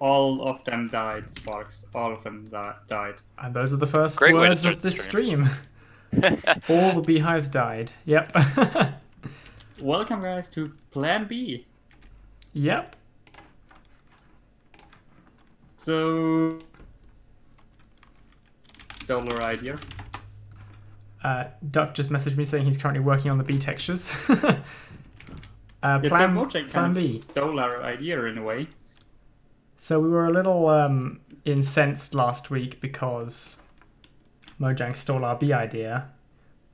All of them died, Sparks. All of them died. And those are the first Great way to words start of the this stream. All the beehives died. Yep. Welcome, guys, to Plan B. Yep. So, stole our idea. Duck just messaged me saying he's currently working on the bee textures. Plan plan B. Stole our idea in a way. So we were a little incensed last week because Mojang stole our bee idea,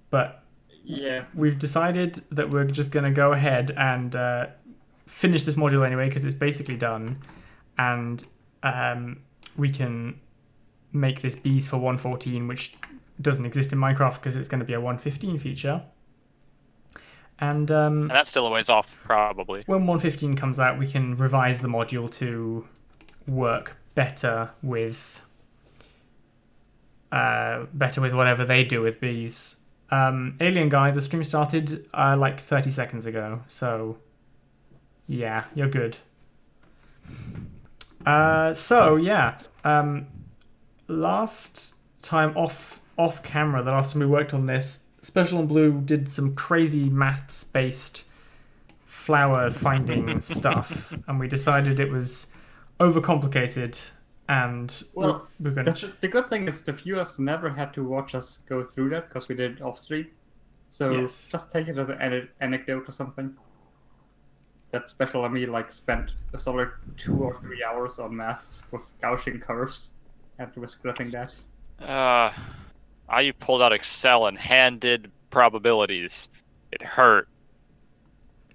but yeah, we've decided that we're just going to go ahead and finish this module anyway because it's basically done, and we can make this bees for 1.14, which doesn't exist in Minecraft because it's going to be a 1.15 feature. And that's still a ways off, probably. When 1.15 comes out, we can revise the module to work better with whatever they do with bees. Alien Guy, the stream started like 30 seconds ago, so yeah, you're good. Last time off camera, the last time we worked on this, Special and Blue did some crazy maths-based flower finding stuff, and we decided it was overcomplicated, and well, we're going to... The good thing is the viewers never had to watch us go through that because we did it off stream. So Yes. Just take it as an anecdote or something. That Special and me spent a solid 2 or 3 hours on maths with Gaussian curves, and was scripting that. I pulled out Excel and hand-did probabilities. It hurt.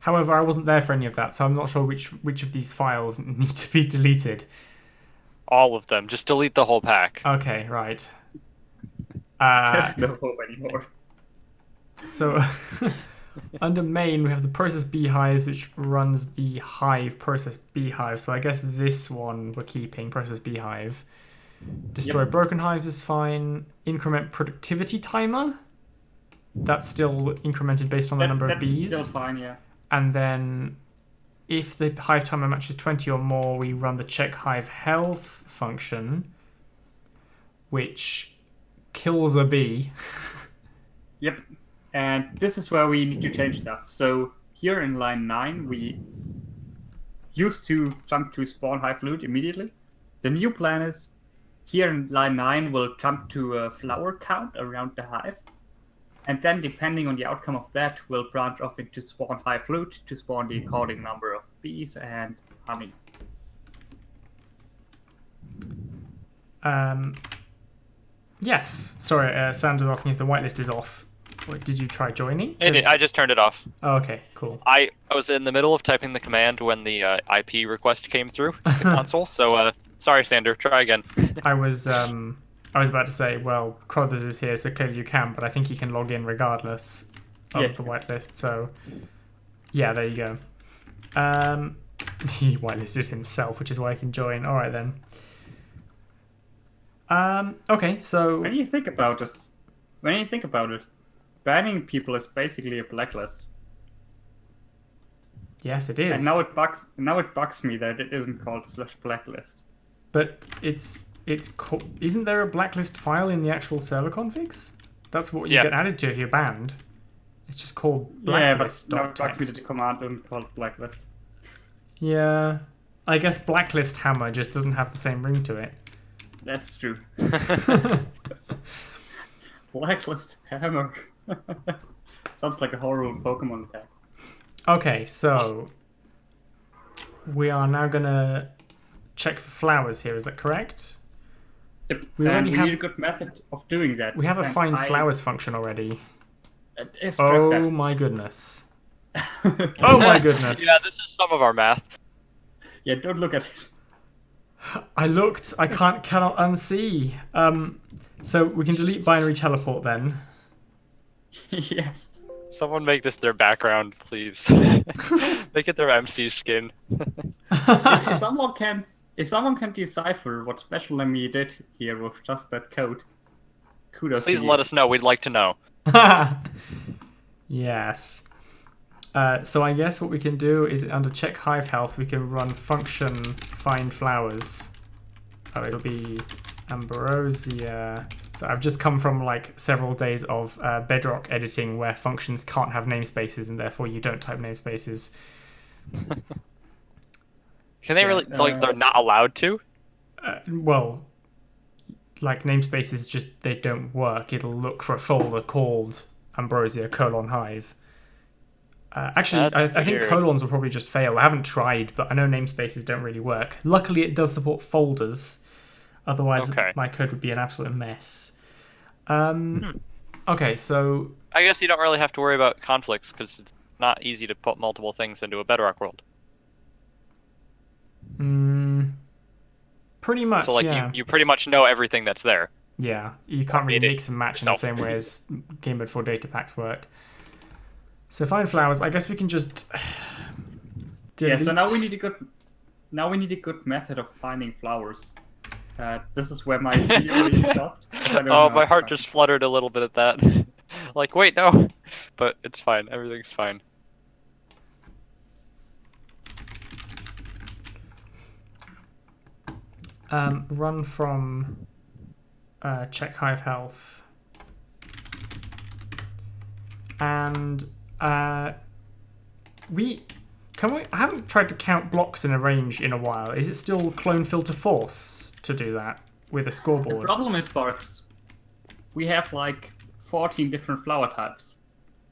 However, I wasn't there for any of that, so I'm not sure which of these files need to be deleted. All of them. Just delete the whole pack. Okay, right. There's no hope anymore. So, under main, we have the process beehives, which runs the hive process beehive. So I guess this one we're keeping, process beehive. Destroy broken hives is fine. Increment productivity timer. That's still incremented based on the number of bees. That's still fine, yeah. And then, if the hive timer matches 20 or more, we run the check hive health function, which kills a bee. Yep. And this is where we need to change stuff. So here in line 9, we used to jump to spawn hive loot immediately. The new plan is here in line 9, we'll jump to a flower count around the hive. And then, depending on the outcome of that, we'll branch off into spawn hive loot to spawn the according number of bees and honey. Yes. Sorry, Sam was asking if the whitelist is off. Wait, did you try joining? I just turned it off. Oh, okay, cool. I was in the middle of typing the command when the IP request came through the console, so sorry, Sander, try again. I was about to say, well, Crothers is here, so clearly you can, but I think he can log in regardless of the whitelist, so yeah, there you go. He whitelisted himself, which is why he can join. Alright then. Okay, so... When you think about it, banning people is basically a blacklist. Yes, it is. And now it bugs me that it isn't called /blacklist. But isn't there a blacklist file in the actual server configs? That's what you get added to if you're banned. It's just called blacklist. Yeah, but now it bugs me that the command isn't called blacklist. Yeah, I guess blacklist hammer just doesn't have the same ring to it. That's true. Blacklist hammer. Sounds like a horrible Pokemon attack. Okay, so we are now gonna check for flowers here. Is that correct? Yep. We need a good method of doing that. We have a find flowers function already. Oh my goodness! Oh my goodness! Yeah, this is some of our math. Yeah, don't look at it. I looked. I cannot unsee. So we can delete binary teleport then. Yes. Someone make this their background, please. Make it their MC skin. if someone can decipher what Special and me did here with just that code, kudos. Please to let you. us know. We'd like to know. Yes. So I guess what we can do is under check hive health, we can run function find flowers. Oh, it'll be ambrosia. So I've just come from like several days of Bedrock editing where functions can't have namespaces and therefore you don't type namespaces. Can they really, like, they're not allowed to? Well, like namespaces just, they don't work. It'll look for a folder called ambrosia : hive. Actually, I think weird. colons will probably just fail. I haven't tried, but I know namespaces don't really work. Luckily, it does support folders. Otherwise, my code would be an absolute mess. Okay, so... I guess you don't really have to worry about conflicts, because it's not easy to put multiple things into a Bedrock world. Pretty much, so, like, yeah. you pretty much know everything that's there. Yeah, you can't really mix and match in the same way as Gamemode 4 data packs work. So find flowers, I guess we can just... delete. Yeah, so now we need a good method of finding flowers. This is where my video really stopped. Oh, my heart just fluttered a little bit at that. Like, wait, no. But it's fine. Everything's fine. Run from check hive health. And I haven't tried to count blocks in a range in a while. Is it still clone filter force to do that with a scoreboard? The problem is, Sparks, we have like 14 different flower types,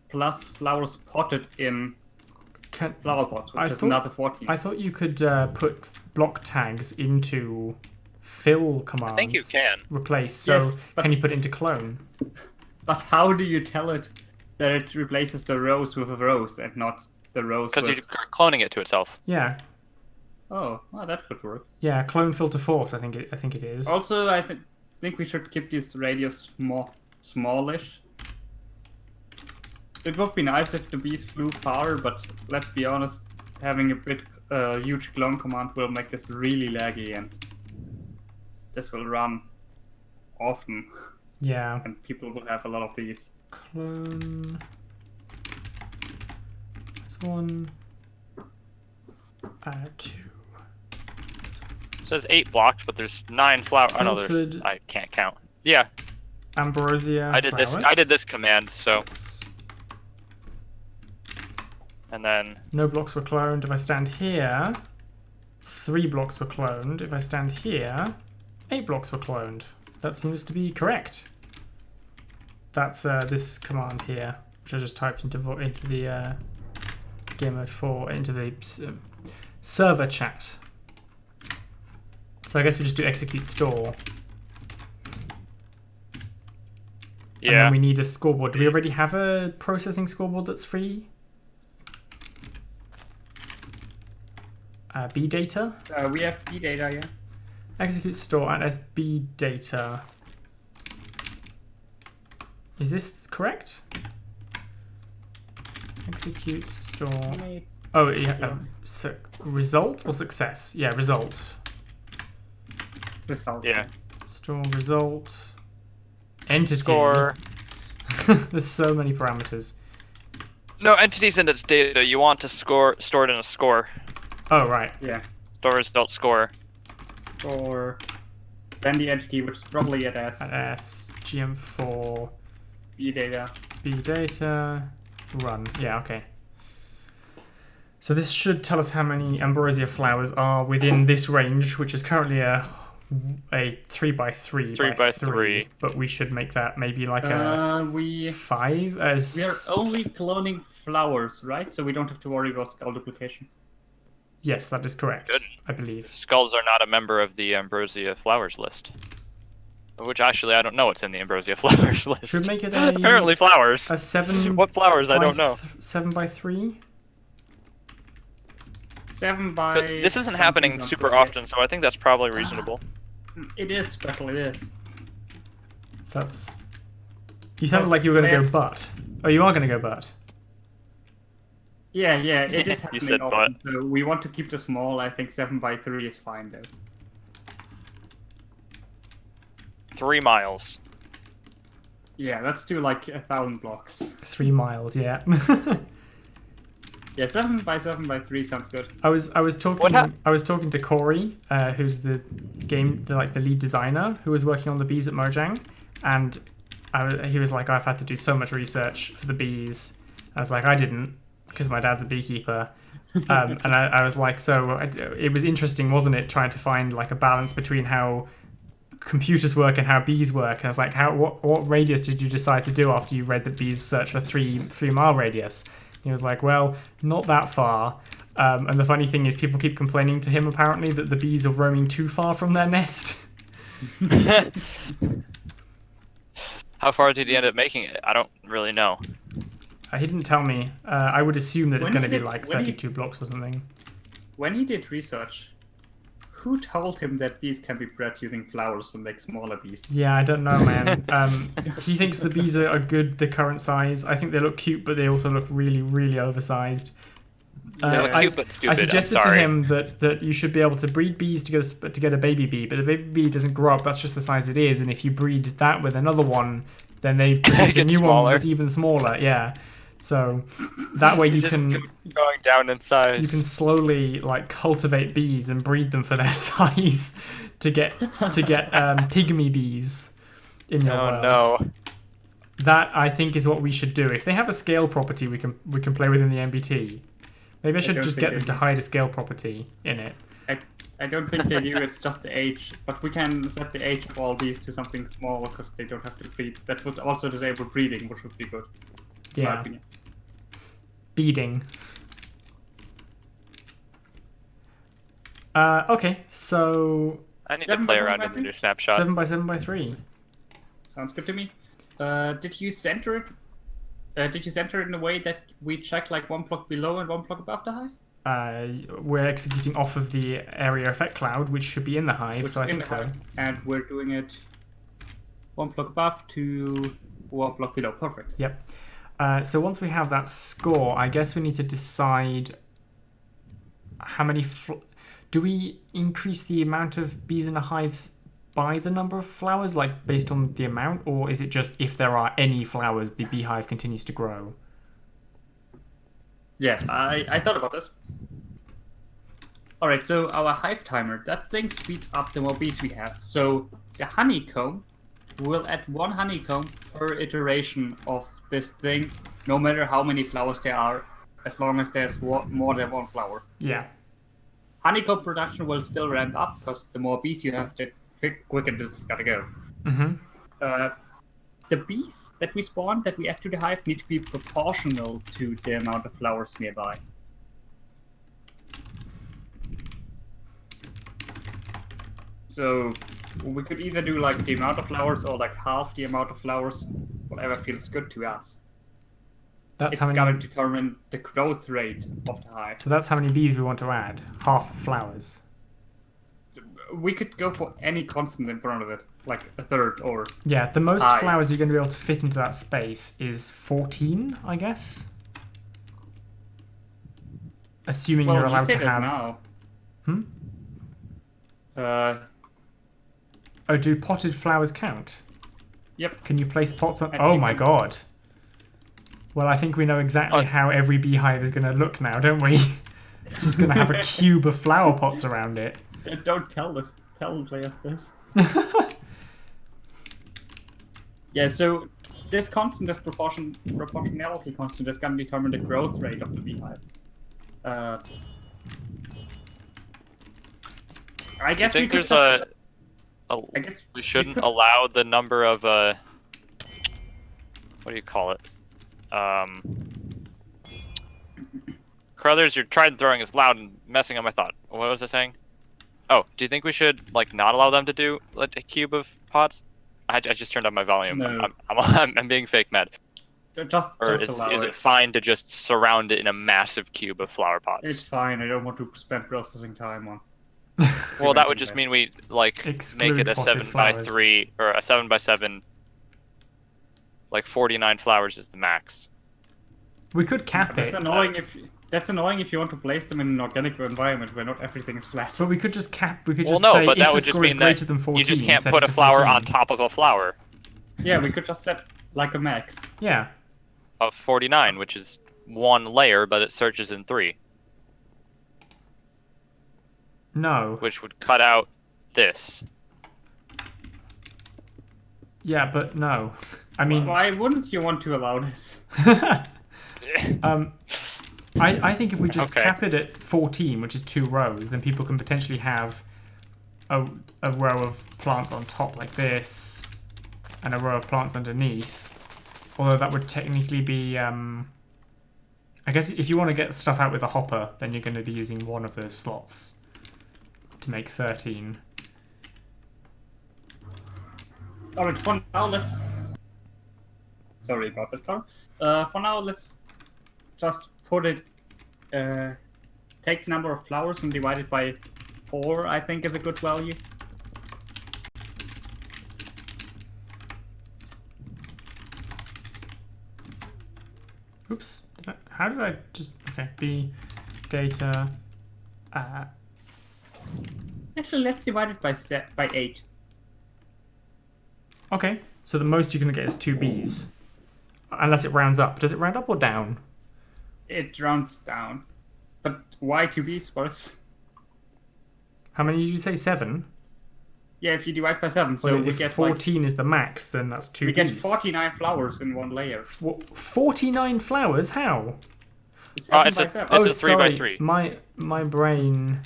plus flowers potted in flower pots, which is another 14. I thought you could put block tags into fill commands. I think you can. Replace. So yes, can you put it into clone? But how do you tell it that it replaces the rows with a rows and not the rows with... Because you're cloning it to itself. Yeah. Oh, well, that could work. Yeah, clone filter force, I think it is. Also, I think we should keep this radius smallish. It would be nice if the bees flew far, but let's be honest, having a huge clone command will make this really laggy, and this will run often. Yeah. And people will have a lot of these. Clone. That's 1. 2. It says 8 blocks, but there's 9 flowers. Oh no, I can't count. Yeah. Ambrosia. I did this command, so. And then no blocks were cloned. If I stand here, 3 blocks were cloned. If I stand here, 8 blocks were cloned. That seems to be correct. That's this command here, which I just typed into the Gamemode 4 into the server chat. So I guess we just do execute store. Yeah. And then we need a scoreboard. Do we already have a processing scoreboard that's free? B data? We have B data, yeah. Execute store and SB data. Is this correct? Execute store. Oh, yeah. Result or success? Yeah, result. Result. Yeah. Store result. Entity. Score. There's so many parameters. No, entities in its data. You want to store it in a score. Oh, right. Yeah. Store result score. Or then the entity, which is probably at S. At S. GM4. B data. B data. Run. Yeah, okay. So this should tell us how many ambrosia flowers are within this range, which is currently a 3x3 by 3. But we should make that maybe like a 5. We are only cloning flowers, right? So we don't have to worry about skull duplication. Yes, that is correct. Good. I believe. Skulls are not a member of the ambrosia flowers list. Which actually I don't know what's in the ambrosia flowers list. Should we make it a apparently flowers. A 7. What flowers? I don't know. 7x3. 7 by. But this isn't happening super often, so I think that's probably reasonable. It is special. It is. So that's. You sounded like you were going to go butt. Oh, you are going to go butt. Yeah, it is You happening said often. So we want to keep the small. I think 7 by 3 is fine though. 3 miles. Yeah, let's do like 1,000 blocks. 3 miles, yeah. Yeah, 7x7x3 sounds good. I was talking to Corey, who's the lead designer who was working on the bees at Mojang, and he was like, I've had to do so much research for the bees. I was like, I didn't, because my dad's a beekeeper. And I was like, so it was interesting, wasn't it, trying to find like a balance between how computers work and how bees work. And I was like, what radius did you decide to do after you read that bees search for 3 mile radius? He was like, well, not that far. And the funny thing is, people keep complaining to him apparently that the bees are roaming too far from their nest. How far did he end up making it? I don't really know. He didn't tell me. I would assume that it's When going to he be did- like when he- 32 blocks or something. When he did research, who told him that bees can be bred using flowers to make smaller bees? Yeah, I don't know, man. He thinks the bees are good the current size. I think they look cute, but they also look really, really oversized. They look cute but stupid. I suggested I'm to sorry. him that you should be able to breed bees to get a baby bee, but the baby bee doesn't grow up. That's just the size it is. And if you breed that with another one, then they produce a It gets new one smaller. that's even smaller. Yeah. So that way you Just can going down in size. you can slowly like cultivate bees and breed them for their size to get pygmy bees in your Oh world. no. That I think is what we should do. If they have a scale property, we can play within the MBT. Maybe I should don't just think get they them to do. hide a scale property in it. I don't think they do, it's just the age. But we can set the age of all bees to something small because they don't have to breed. That would also disable breeding, which would be good. in my Yeah, opinion. beading. Okay, so I need to 7 play by 7 around by in the 3? new snapshot. 7x7x3. Sounds good to me. Did you center it? Did you center it in a way that we check like 1 block below and 1 block above the hive? We're executing off of the area effect cloud, which should be in the hive, Which so I is in think the so. hive, and we're doing it 1 block above to 1 block below. Perfect. Yep. So once we have that score, I guess we need to decide how many. Do we increase the amount of bees in the hives by the number of flowers, like based on the amount, or is it just if there are any flowers, the beehive continues to grow? Yeah, I thought about this. Alright, so our hive timer, that thing speeds up the more bees we have. So the honeycomb will add 1 honeycomb per iteration of this thing, no matter how many flowers there are, as long as there's more than 1 flower. Yeah. Honeycomb production will still ramp up, because the more bees you have, the quicker this is gonna go. Mm-hmm. The bees that we spawn, that we add to the hive, need to be proportional to the amount of flowers nearby. So we could either do like the amount of flowers or like half the amount of flowers, whatever feels good to us. That's It's how gonna many. determine the growth rate of the hive. So that's how many bees we want to add. Half the flowers. We could go for any constant in front of it, like a third or... Yeah, the most Hive. flowers you're going to be able to fit into that space is 14, I guess. Assuming Well, you're you allowed say to that have. now. Hmm? Oh, do potted flowers count? Yep. Can you place pots on? And Oh you my can- god. Well, I think we know exactly how every beehive is going to look now, don't we? It's just going to have a cube of flower pots around it. Don't tell players this. Yeah, so this constant, this proportionality constant, is going to determine the growth rate of the beehive. I Do you guess we think could there's just- a I guess we shouldn't could- allow the number of what do you call it? Carruthers, your trident throwing is loud and messing up my thought. What was I saying? Oh, do you think we should like not allow them to do like a cube of pots? I just turned up my volume. No. I'm being fake mad. just Or allow is it. it fine to just surround it in a massive cube of flower pots? It's fine. I don't want to spend processing time on. Well, that would preventing just that. mean we like Exclude make it a potted flowers. 7x3 or a 7x7. Like 49 flowers is the max. We could cap That's it, annoying if you want to place them in an organic environment where not everything is flat. but we could just cap. We could Well, just no, say but if that the would just score is mean that greater than 14, You just can't set put it a to flower 14. on top of a flower Yeah, we could just set like a max. Yeah. of 49, which is one layer, but it searches in 3, No. which would cut out this. Yeah, but no. I mean, Why wouldn't you want to allow this? I think if we just Okay. cap it at 14, which is 2 rows, then people can potentially have a row of plants on top like this, and a row of plants underneath. Although that would technically be, I guess if you want to get stuff out with a hopper, then you're going to be using one of those slots to make 13. Alright, for now, let's... Sorry about that, Carl. For now, let's just put it... take the number of flowers and divide it by 4, I think is a good value. Oops. How did I just... Okay, B, data... Actually, let's divide it by 8. Okay, so the most you're going to get is 2 Bs. Unless it rounds up. Does it round up or down? It rounds down. But why 2 Bs for us? How many did you say? 7? Yeah, if you divide by 7, so Well, we if get 14 is the max, then that's 2 we Bs. get 49 flowers in one layer. 49 flowers? How? It's by a 7. it's a 3 by sorry. 3. My brain...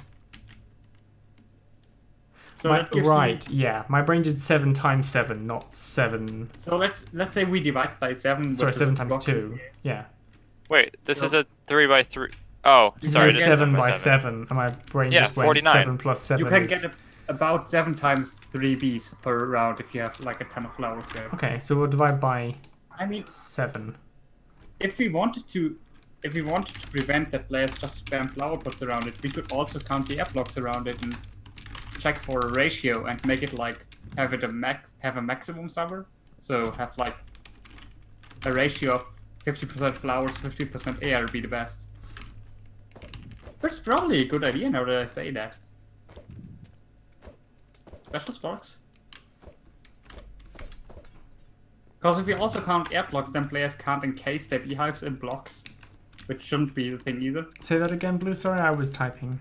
So that gives right, you, yeah. My brain did 7 times 7, not 7... So let's say we divide by 7. Sorry, which is 7 times 2. approximately- Yeah. Wait, this So- is a 3 by 3. Oh, This sorry. is this a is 7 by 7, and my brain Yeah, just went 49. 7 plus 7 You can is... get about 7 times 3 Bs per round if you have like a ton of flowers there. Okay, so we'll divide by I mean, 7. if we wanted to prevent that players just spam flower pots around it, we could also count the air blocks around it and check for a ratio and make it like have a maximum somewhere. So have like a ratio of 50% flowers, 50% air be the best. That's probably a good idea now that I say that. Special sparks. Because if we also count air blocks, then players can't encase their beehives in blocks, which shouldn't be the thing either. Say that again, Blue. Sorry, I was typing.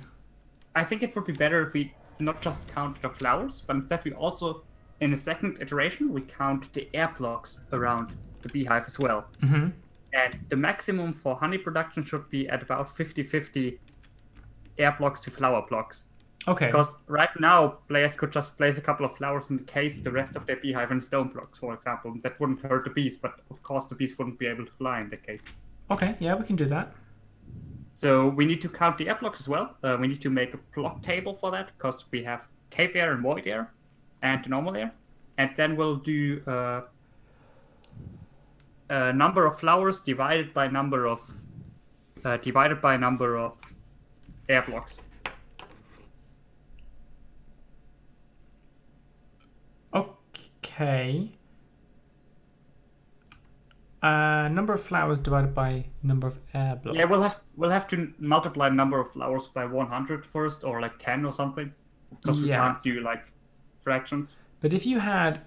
I think it would be better if we not just count the flowers, but instead we also, in the second iteration, we count the air blocks around the beehive as well. Mm-hmm. And the maximum for honey production should be at about 50-50 air blocks to flower blocks. Okay. Because right now, players could just place a couple of flowers and encase the rest of their beehive in stone blocks, for example. That wouldn't hurt the bees, but of course the bees wouldn't be able to fly in that case. Okay, yeah, we can do that. So we need to count the air blocks as well. We need to make a block table for that, because we have cave air and void air, and the normal air. And then we'll do number of flowers divided by number of air blocks. Okay. Number of flowers divided by number of air blocks. Yeah, we'll have to multiply number of flowers by 100 first, or like 10 or something, because we Yeah. can't do like fractions. But if you had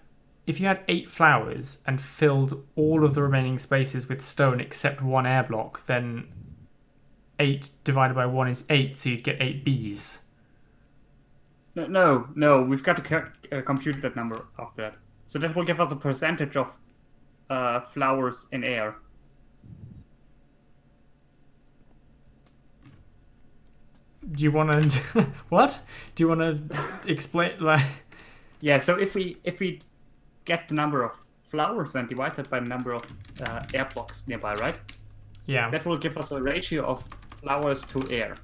8 flowers and filled all of the remaining spaces with stone except one air block, then 8 divided by 1 is 8, so you'd get 8 bees. No, we've got to compute that number after that. So that will give us a percentage of flowers in air. Do you want to... What? Do you want to explain... like? Yeah, so if we get the number of flowers and divide that by the number of air blocks nearby, right? Yeah. That will give us a ratio of flowers to air.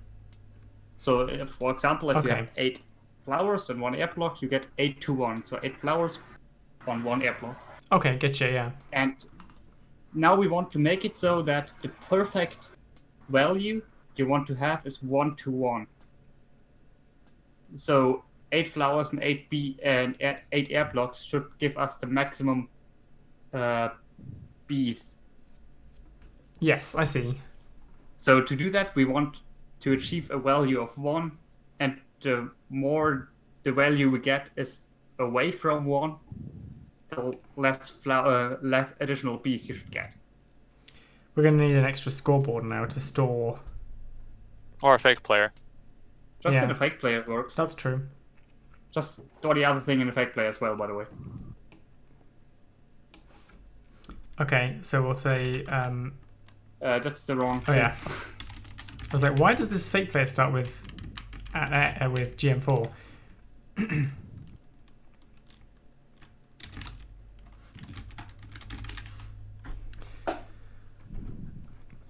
So, for example, if you Okay. have 8 flowers and 1 air block, you get 8 to 1. So 8 flowers on 1 air block. Okay, getcha, yeah. And now we want to make it so that the perfect value you want to have is 1 to 1. So 8 flowers and 8 air blocks should give us the maximum bees. Yes, I see. So to do that, we want to achieve a value of 1, and the more the value we get is away from 1, the less additional bees you should get. We're going to need an extra scoreboard now to store. Or a fake player. Just Yeah. in a fake player works. That's true. Just store the other thing in a fake player as well, by the way. Okay, so we'll say. That's the wrong. Oh yeah. I was like, why does this fake player start with GM4?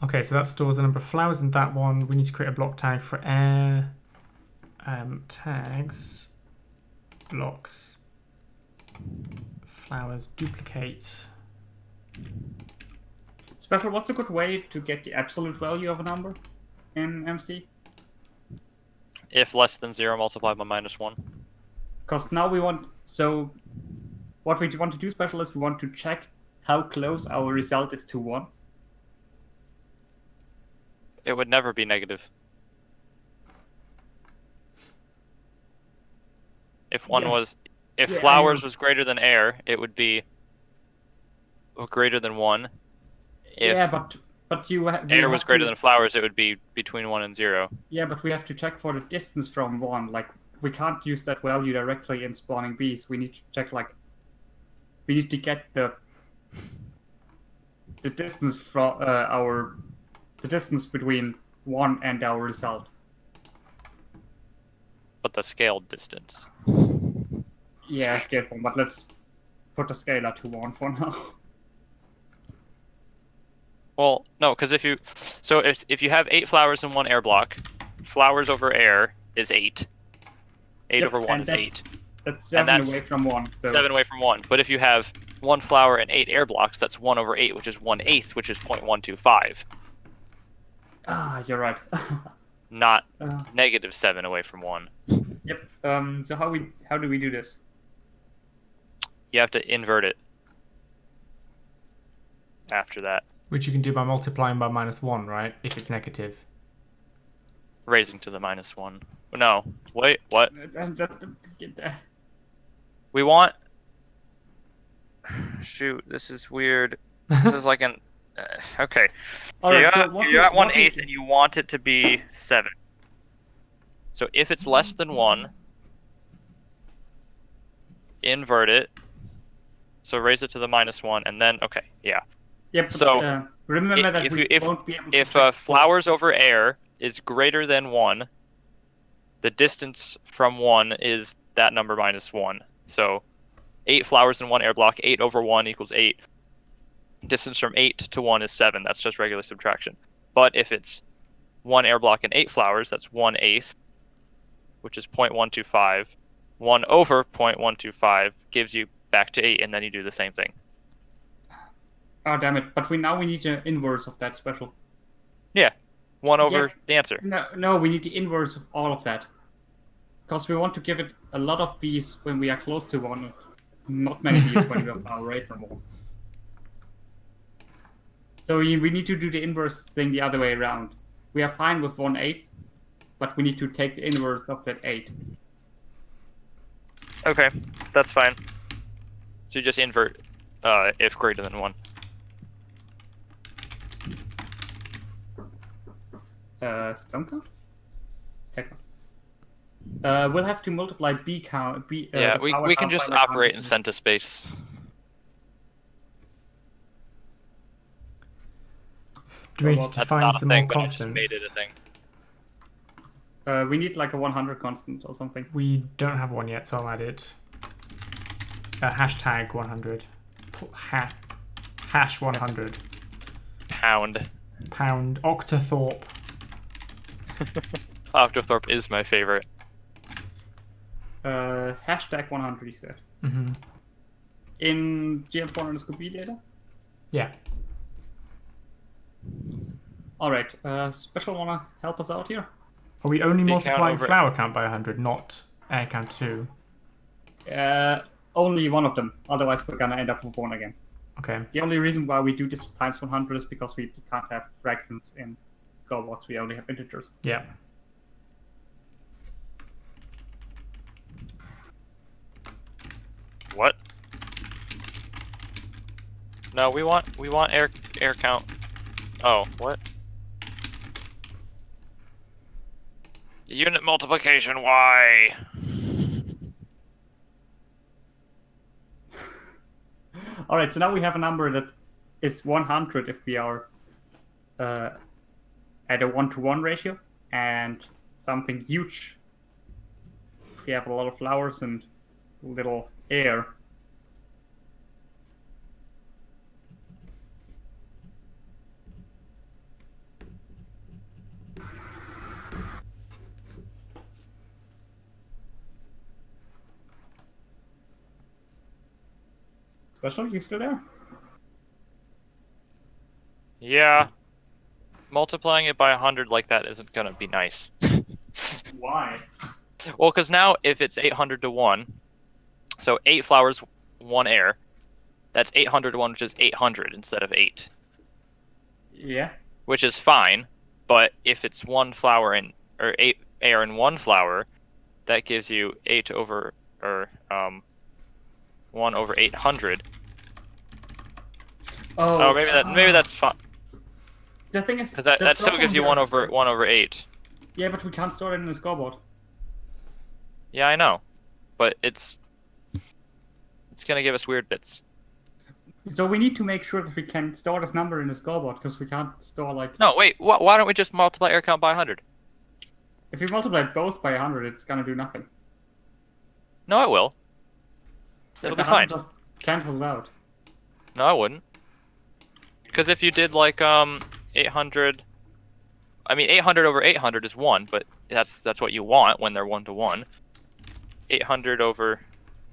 Okay, so that stores the number of flowers in that one. We need to create a block tag for air. Tags. Blocks. Flowers. Duplicate. Special, what's a good way to get the absolute value of a number in MC? If less than 0 multiplied by -1. Because now we want... So, what we want to do, Special, is we want to check how close our result is to 1. It would never be negative. If one Yes. was... If Yeah, I flowers know. was greater than air, it would be greater than 1. If Yeah, but you we air was have greater to, than flowers, it would be between 1 and 0. Yeah, but we have to check for the distance from 1. Like, we can't use that value directly in spawning bees. We need to check, like... We need to get the distance from the distance between 1 and our result. But the scaled distance. Yeah, scale form, but let's put the scalar to 1 for now. Well, no, because if you have 8 flowers in one air block, flowers over air is 8. 8 Yep, over 1 and is 8. That's 7 that's away from 1, so... 7 away from 1. But if you have 1 flower and 8 air blocks, that's 1 over 8, which is 1/8, which is 0.125. Ah, you're right. Not -7 away from 1. Yep, so how do we do this? You have to invert it after that, Which you can do by multiplying by -1, right? If it's negative. raising to the -1. No, wait, what? We want... Shoot, this is weird. This is like an... okay. So Alright, you're at 1/8 and you want it to be 7. So if it's less than 1, invert it. So raise it to the -1 and then, okay, yeah. Yep, but, So, remember that if we you- won't be able to If check flowers over air is greater than 1, the distance from 1 is that number -1. So 8 flowers in one air block, 8 over 1 equals 8. Distance from 8 to 1 is 7. That's just regular subtraction. But if it's 1 air block and 8 flowers, that's 1/8, which is 0.125. 1 over 0.125 gives you back to 8, and then you do the same thing. Oh, damn it. But we need the inverse of that, Special. Yeah, 1 over Yeah. the answer. No, we need the inverse of all of that. Because we want to give it a lot of bees when we are close to 1. Not many bees when we are far away from 1. So we need to do the inverse thing the other way around. We are fine with 1/8, but we need to take the inverse of that 8. Okay, that's fine. So you just invert if greater than 1. Stonka? Heck. We'll have to multiply B count. Yeah, the we flower can count just by the operate in count. centispace. Do we need Well, to That's find not a some thing, more but I just constants? made it a thing. We need like a 100 constant or something. We don't have one yet, so I'll add it. Hashtag 100. Hash 100. Pound. Pound. Octothorpe. Octothorpe is my favorite. Hashtag 100, he said. Mm-hmm. In GM4 underscore B data? Yeah. Alright, Special wanna help us out here? Are we only Big multiplying count over- flower count by 100, not air count 2? Only one of them, otherwise we're gonna end up with 1 again. Okay. The only reason why we do this times 100 is because we can't have fractions in Toolbox, we only have integers. Yeah. What? No, we want air count Oh, what? Unit multiplication, why? All right, so now we have a number that is 100 if we are at a 1-to-1 ratio, and something huge if we have a lot of flowers and little air. Special, you still there? Yeah. Multiplying it by 100 like that isn't gonna be nice. Why? Well, because now if it's 800 to 1, so 8 flowers, 1 air, that's 800 to 1, which is 800 instead of 8. Yeah. Which is fine, but if it's 1 flower and or 8 air and 1 flower, that gives you 8 over, or 1 over 800. Oh, maybe that's fine. The thing is, Because that still gives you 1 over 8. Yeah, but we can't store it in the scoreboard. Yeah, I know, but it's gonna give us weird bits. So we need to make sure that we can store this number in the scoreboard, because we can't store like... No, wait, why don't we just multiply air count by 100? If we multiply both by 100, it's gonna do nothing. No, it will. It'll be fine. Just cancels out. No, I wouldn't. Because if you did like 800, I mean 800 over 800 is 1, but that's what you want when they're 1 to 1. 800 over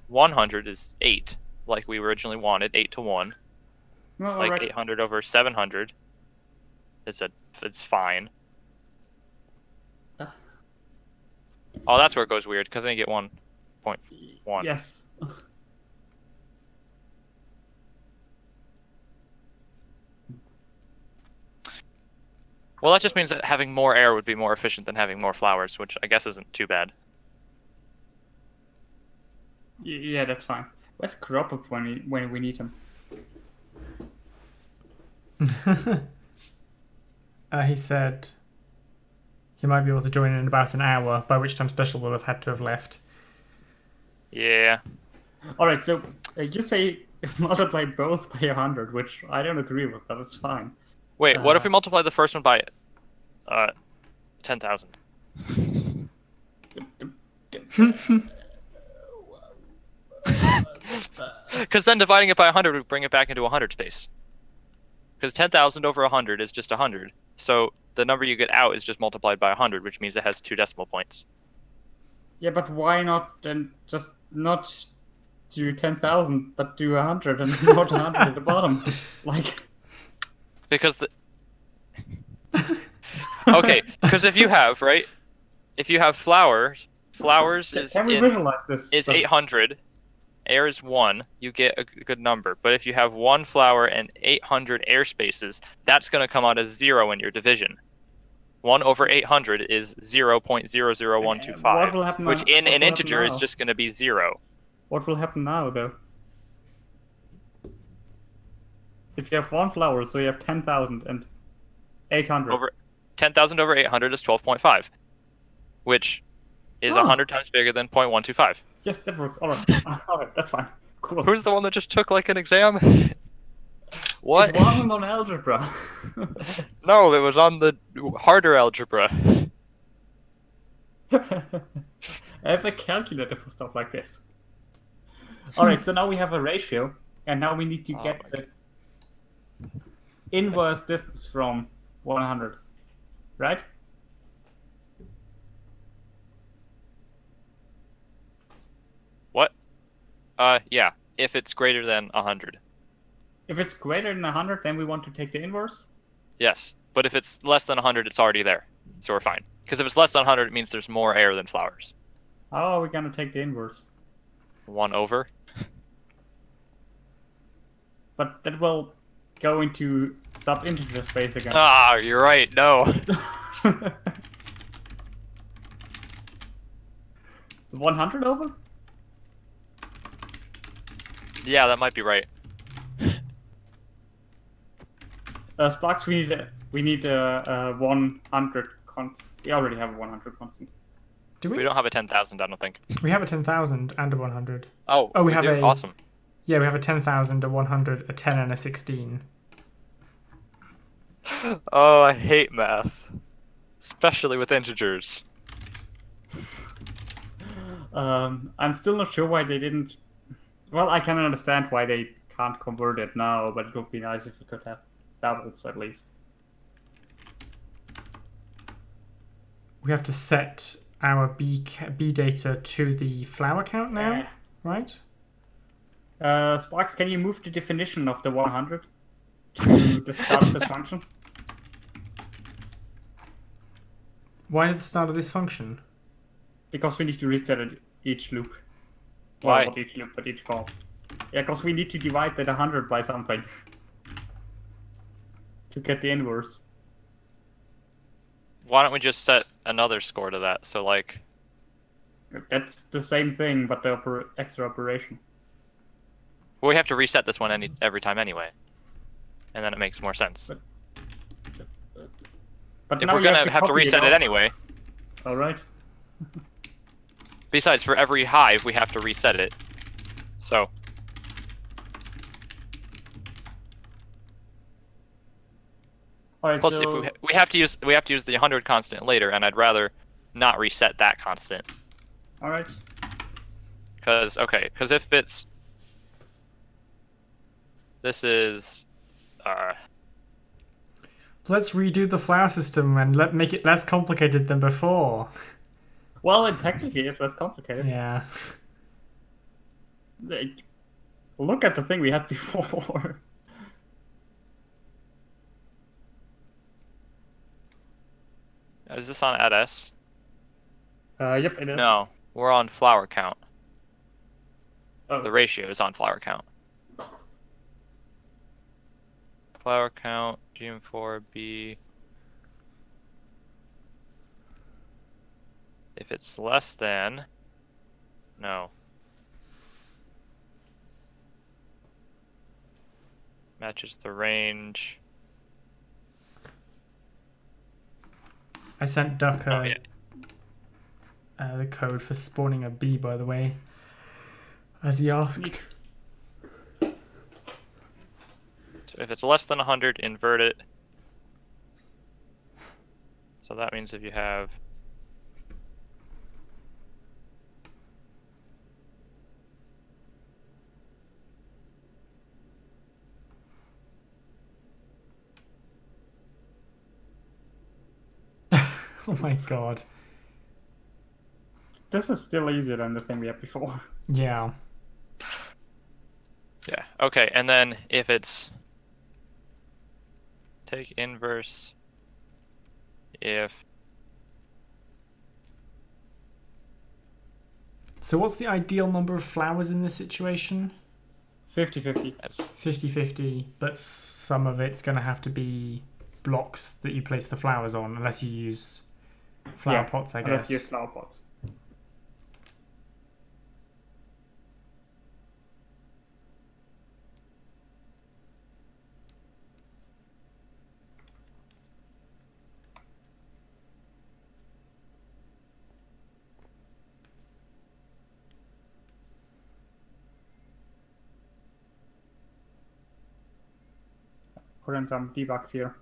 100 is 8, like we originally wanted, 8 to 1. Well, Like right. 800 over 700, it's fine. Oh, that's where it goes weird, because then you get 1.1. Yes. Well, that just means that having more air would be more efficient than having more flowers, which I guess isn't too bad. Yeah, that's fine. Where's Kropop when we need him? He said he might be able to join in about an hour, by which time Special will have had to have left. Yeah. Alright, so you say multiply both by 100, which I don't agree with, but it's fine. Wait, what if we multiply the first one by 10,000? Because then dividing it by 100 would bring it back into 100 space. Because 10,000 over 100 is just 100. So the number you get out is just multiplied by 100, which means it has 2 decimal points. Yeah, but why not then just not do 10,000, but do 100 and not 100 at the bottom? Like... Because the... Okay, because if you have, right? If you have flowers is Can we visualize this? is 800, air is 1, you get a good number. But if you have 1 flower and 800 air spaces, that's going to come out as 0 in your division. 1 over 800 is 0.00125, which in an integer is just going to be 0. What will happen now, though? If you have 1 flower, so you have 10,000 and 800. Over 10,000 over 800 is 12.5, which is 100 times bigger than 0.125. Yes, that works. Alright, alright, that's fine. Cool. Who's the one that just took like an exam? What? It wasn't on algebra. No, it was on the harder algebra. I have a calculator for stuff like this. Alright, so now we have a ratio, and now we need to get the inverse distance from 100, right? What? Yeah, if it's greater than 100. If it's greater than 100, then we want to take the inverse? Yes, but if it's less than 100, it's already there, so we're fine. Because if it's less than 100, it means there's more air than flowers. How are we gonna take the inverse? 1 over. But that will go into sub-integer space again. Ah, you're right, no. 100 over? Yeah, that might be right. Sparks, we need We need a 100 constant. We already have a 100 constant. Do we? We don't have a 10,000, I don't think. We have a 10,000 and a 100. Oh, Oh, we have do? a- Awesome. Yeah, we have a 10,000, a 100, a 10, and a 16. Oh, I hate math. Especially with integers. I'm still not sure why they didn't. Well, I can understand why they can't convert it now, but it would be nice if we could have doubles at least. We have to set our B data to the flower count now, right? Sparks, can you move the definition of the 100 to the start of this function? Why at the start of this function? Because we need to reset it each loop. Why? Well, not each loop, but each call. Yeah, because we need to divide that 100 by something to get the inverse. Why don't we just set another score to that? So like, That's the same thing, but the extra operation. well, we have to reset this one every time anyway, and then it makes more sense. But If now we're you gonna have to copy reset it out. anyway. All right. Besides, for every hive, we have to reset it. So. All right. Plus, So if we have to use the 100 constant later, and I'd rather not reset that constant. all right. Because if it's this is Let's redo the flower system and make it less complicated than before. Well, it technically is less complicated. Yeah. Like, look at the thing we had before. is this on add s? Yep, it is. No, we're on flower count. Oh. The ratio is on flower count. Flower count GM4B. If it's less than, no. Matches the range. I sent Duck Oh, yeah. the code for spawning a bee, by the way, as he asked. So if it's less than 100, invert it. So that means if you have Oh my god. This is still easier than the thing we had before. Yeah. yeah, okay, and then if it's take inverse if So what's the ideal number of flowers in this situation? 50-50. 50-50, but some of it's going to have to be blocks that you place the flowers on, unless you use flower pots, I Unless guess. you use flower pots. Put in some debugs here.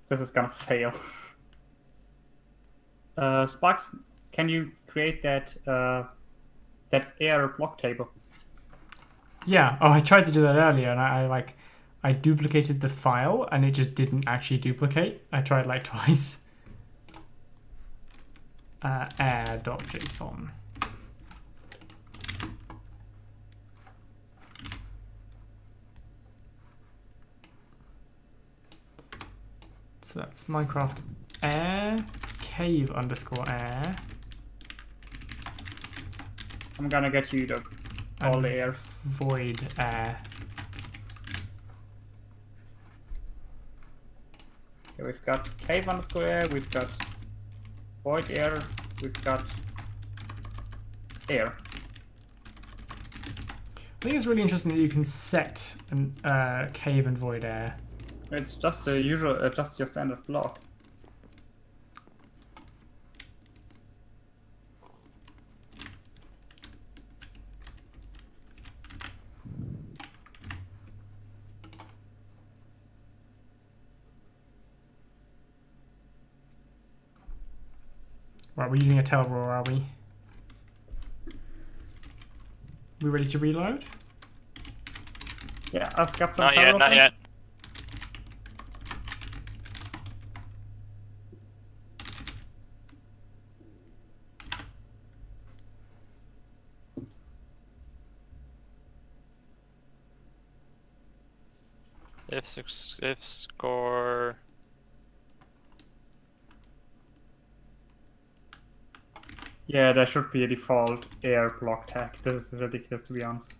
This is gonna fail. Sparks, can you create that that air block table? Yeah. Oh, I tried to do that earlier, and I duplicated the file, and it just didn't actually duplicate. I tried like twice. Air.json. So that's Minecraft air cave underscore air. I'm gonna get you all And the airs. void air. Okay, we've got cave underscore air, we've got void air, we've got air. I think it's really interesting that you can set an cave and void air. It's just a usual, just your standard block. Right, we're using a tail roar, are we? We ready to reload? Yeah, I've got some Not yet, not yet. If score. Yeah, there should be a default air block tag. This is ridiculous, to be honest.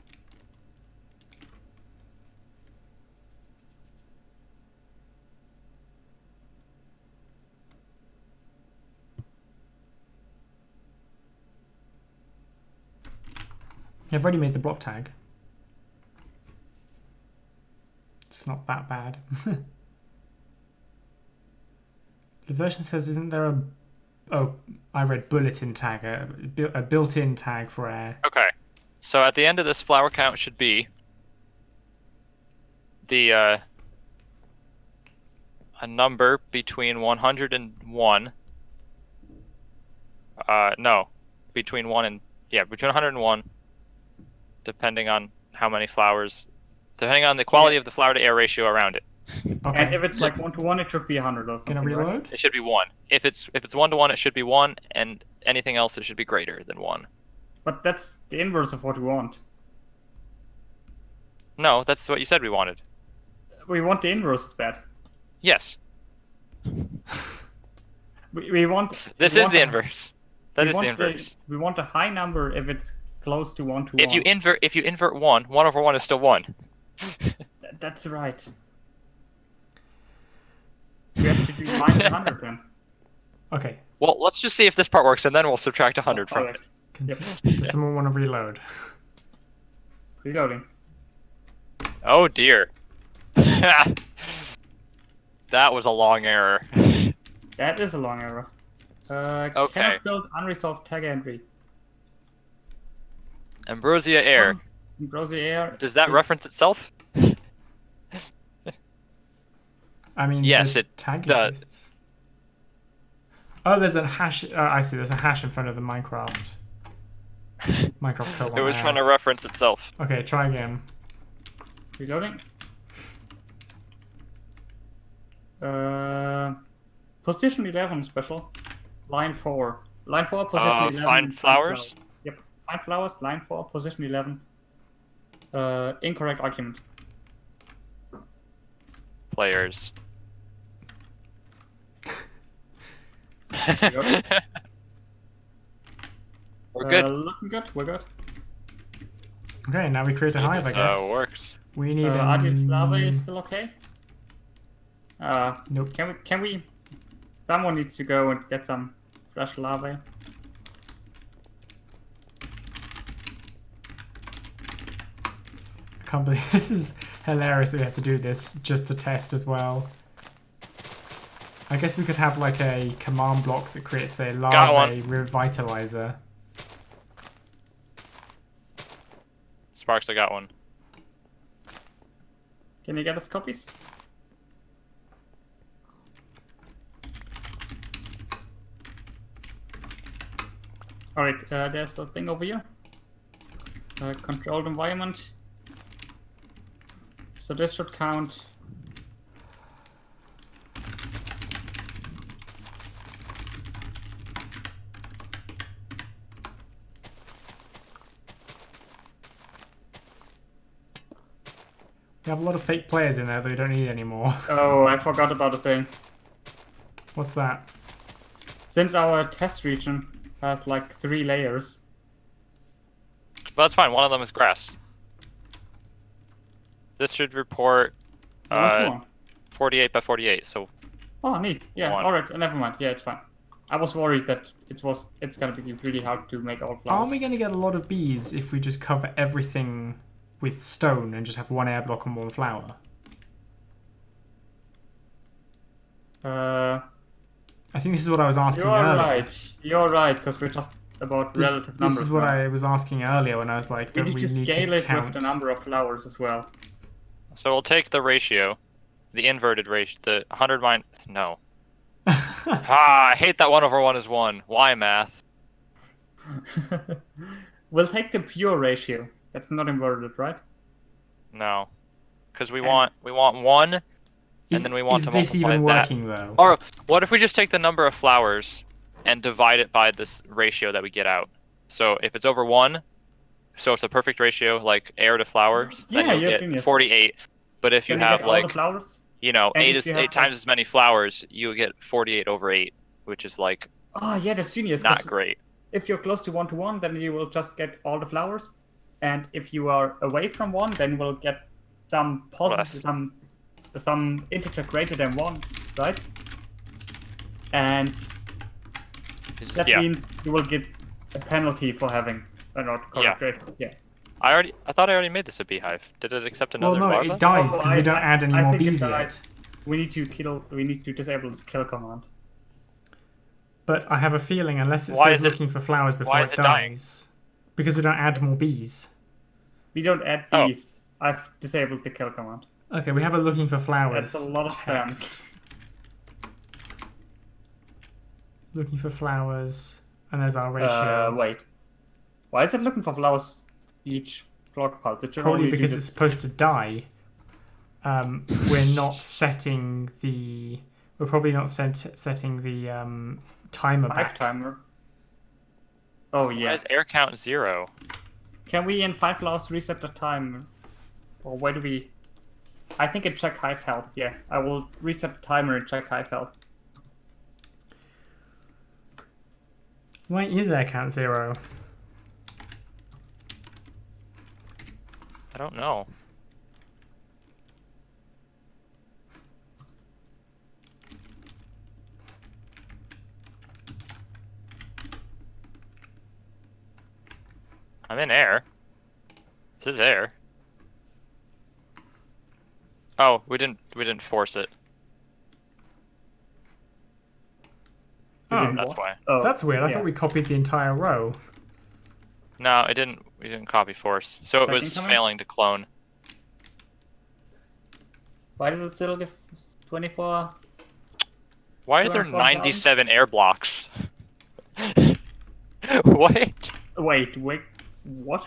I've already made the block tag. It's not that bad. The version says, isn't there a... Oh, I read bulletin tag, a built-in tag for air. Okay. So at the end of this flower count should be the a number between 100 and 1. No. Between 1 and... Yeah, between 100 and 1. Depending on how many flowers... Depending on the quality of the flower to air ratio around it. Okay. And if it's like 1-to-1, it should be 100 or something. Gonna reload? Right? It should be 1. If it's 1-to-1, it should be 1, and anything else it should be greater than 1. But that's the inverse of what we want. No, that's what you said we wanted. We want the inverse of that. Yes. We want... This we is want the a- inverse. That is the inverse. We want a high number if it's close to 1-to-1. If you invert 1 over 1 is still 1. That's right. We have to do minus 100 then. Okay. Well, let's just see if this part works, and then we'll subtract 100 from Alright. it. Does someone want to reload? Reloading. Oh dear. That was a long error. That is a long error. Okay. Cannot build unresolved tag entry. Ambrosia air. Ambrosia air. Does that reference itself? I mean, Yes, the it tag does. exists. Oh, there's a hash. I see. There's a hash in front of the Minecraft. Minecraft code. It was trying to reference itself. Okay, try again. Reloading. Position 11 special. Line 4. Line 4, position 11. Find flowers? Yep. Find flowers, line 4, position 11. Incorrect argument. Players. We're good. Looking good, we're good. Okay, now we create a hive, I guess. It works. We need Adios lava is still okay? Nope. Can we... Someone needs to go and get some fresh lava. I can't believe this is hilarious that we have to do this just to test as well. I guess we could have like a command block that creates a larvae revitalizer. Sparks, I got one. Can you get us copies? Alright, there's a thing over here. Controlled environment. So this should count. We have a lot of fake players in there that we don't need anymore. Oh, I forgot about a thing. What's that? Since our test region has like 3 layers. But that's fine. One of them is grass. This should report 48 by 48. So. Oh, neat. Yeah. One. All right. Never mind. Yeah, it's fine. I was worried that it's gonna be really hard to make all flowers. Aren't we going to get a lot of bees if we just cover everything with stone and just have one air block and one flower? I think this is what I was asking You're earlier. right. You're right, because we're just about relative numbers. This is what now. I was asking earlier when I was like, We don't need we to need scale to it count? with the number of flowers as well. So we'll take the ratio, the inverted ratio, the 100 minus. No. I hate that 1/1 is 1. Why math? We'll take the pure ratio. That's not inverted, right? No, because we And- want 1, and then we want is to this multiply even that. working though? Or what if we just take the number of flowers and divide it by this ratio that we get out? So if it's over 1, so it's a perfect ratio, like air to flowers, then Yeah, you'll you're get genius. 48. But if you Then you have get all the like, flowers. you know, And 8 if is you have, 8 times as many flowers, you get 48 over 8, which is like Oh yeah, that's genius. 'Cause not great. if you're close to 1-to-1, then you will just get all the flowers, and if you are away from 1, then we'll get some positive, Less. some integer greater than 1, right? And that Yeah. means you will get a penalty for having a not correct grade. Yeah. I thought I already made this a beehive. Did it accept Well, another no, larva? it dies because we don't add any more think bees it yet. dies. We need to disable this kill command. But I have a feeling, unless it Why says is it- looking for flowers before why it is it dying? dies, because we don't add more bees. We don't add Oh. bees. I've disabled the kill command. Okay, we have a looking for flowers. That's a lot of spam. text. Looking for flowers, and there's our ratio. Wait. Why is it looking for flowers each block pulse? It should Probably only do because this- it's supposed to die. We're not setting the. We're probably not setting the timer Hive back. timer. Oh Why yeah. is air count 0? Can we in 5 laws reset the timer? Or where do we? I think it check hive health. Yeah, I will reset the timer and check hive health. Why is air count 0? I don't know. I'm in air. This is air. Oh, we didn't force it. We Oh, didn't That's what? why. Oh, That's weird. I yeah. thought we copied the entire row. No, it didn't. We didn't copy force, so it Second was command? failing to clone. Why does it still give 24? Why is there 204,000? 97 air blocks? What? Wait, what? Why are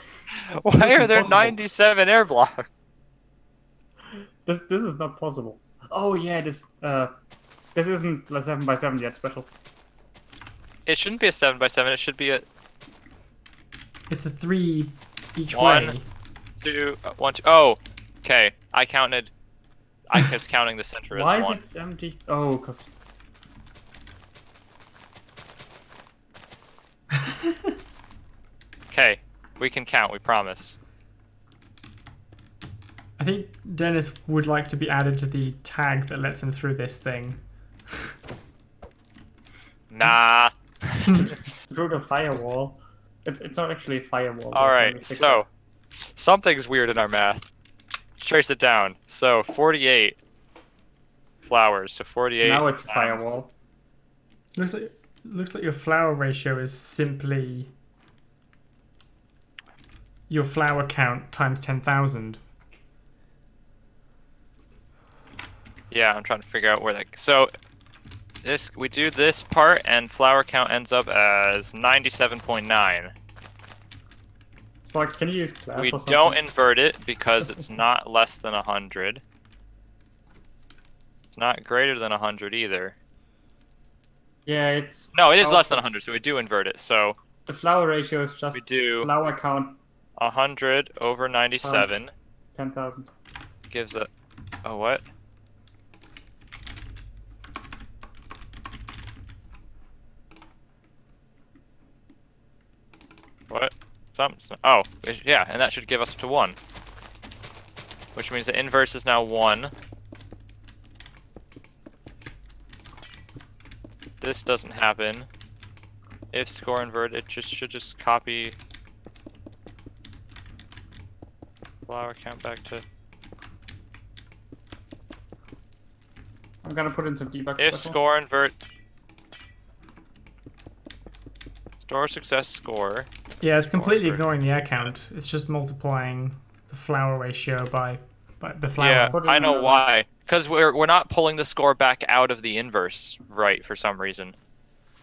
isn't there possible. 97 air blocks? This is not possible. Oh yeah, this isn't a 7x7 yet special. It shouldn't be a 7x7. It should be a It's a 3 each 1, way. 2, 1, 2. Oh, okay. I counted. I was counting the center Why as is 1. it 70? Oh, cause Okay, we can count. We promise. I think Dennis would like to be added to the tag that lets him through this thing. Nah. through the firewall. It's not actually a firewall. All We're right. trying to fix So something's weird in our math. Trace it down. So 48 flowers. So it. 48. Now it's a times- firewall. Looks like your flower ratio is simply your flower count times 10,000. Yeah, I'm trying to figure out where that. So we do this part, and flower count ends up as 97.9. Sparks, can you use class We or something? don't invert it because it's not less than 100. It's not greater than 100 either. Yeah, it's No, it is less also- than 100, so we do invert it. So the flower ratio is just we do flower count 100 over 97 10,000. gives a what? What? Oh, yeah, and that should give us to 1. Which means the inverse is now 1. This doesn't happen. If score invert, it should just copy flower count back to. I'm gonna put in some debugs. If special. score invert. Store success score. Yeah, it's completely invert. ignoring the air count. It's just multiplying the flour ratio by the flour. Yeah, Put in I know another- why. Because we're not pulling the score back out of the inverse right for some reason.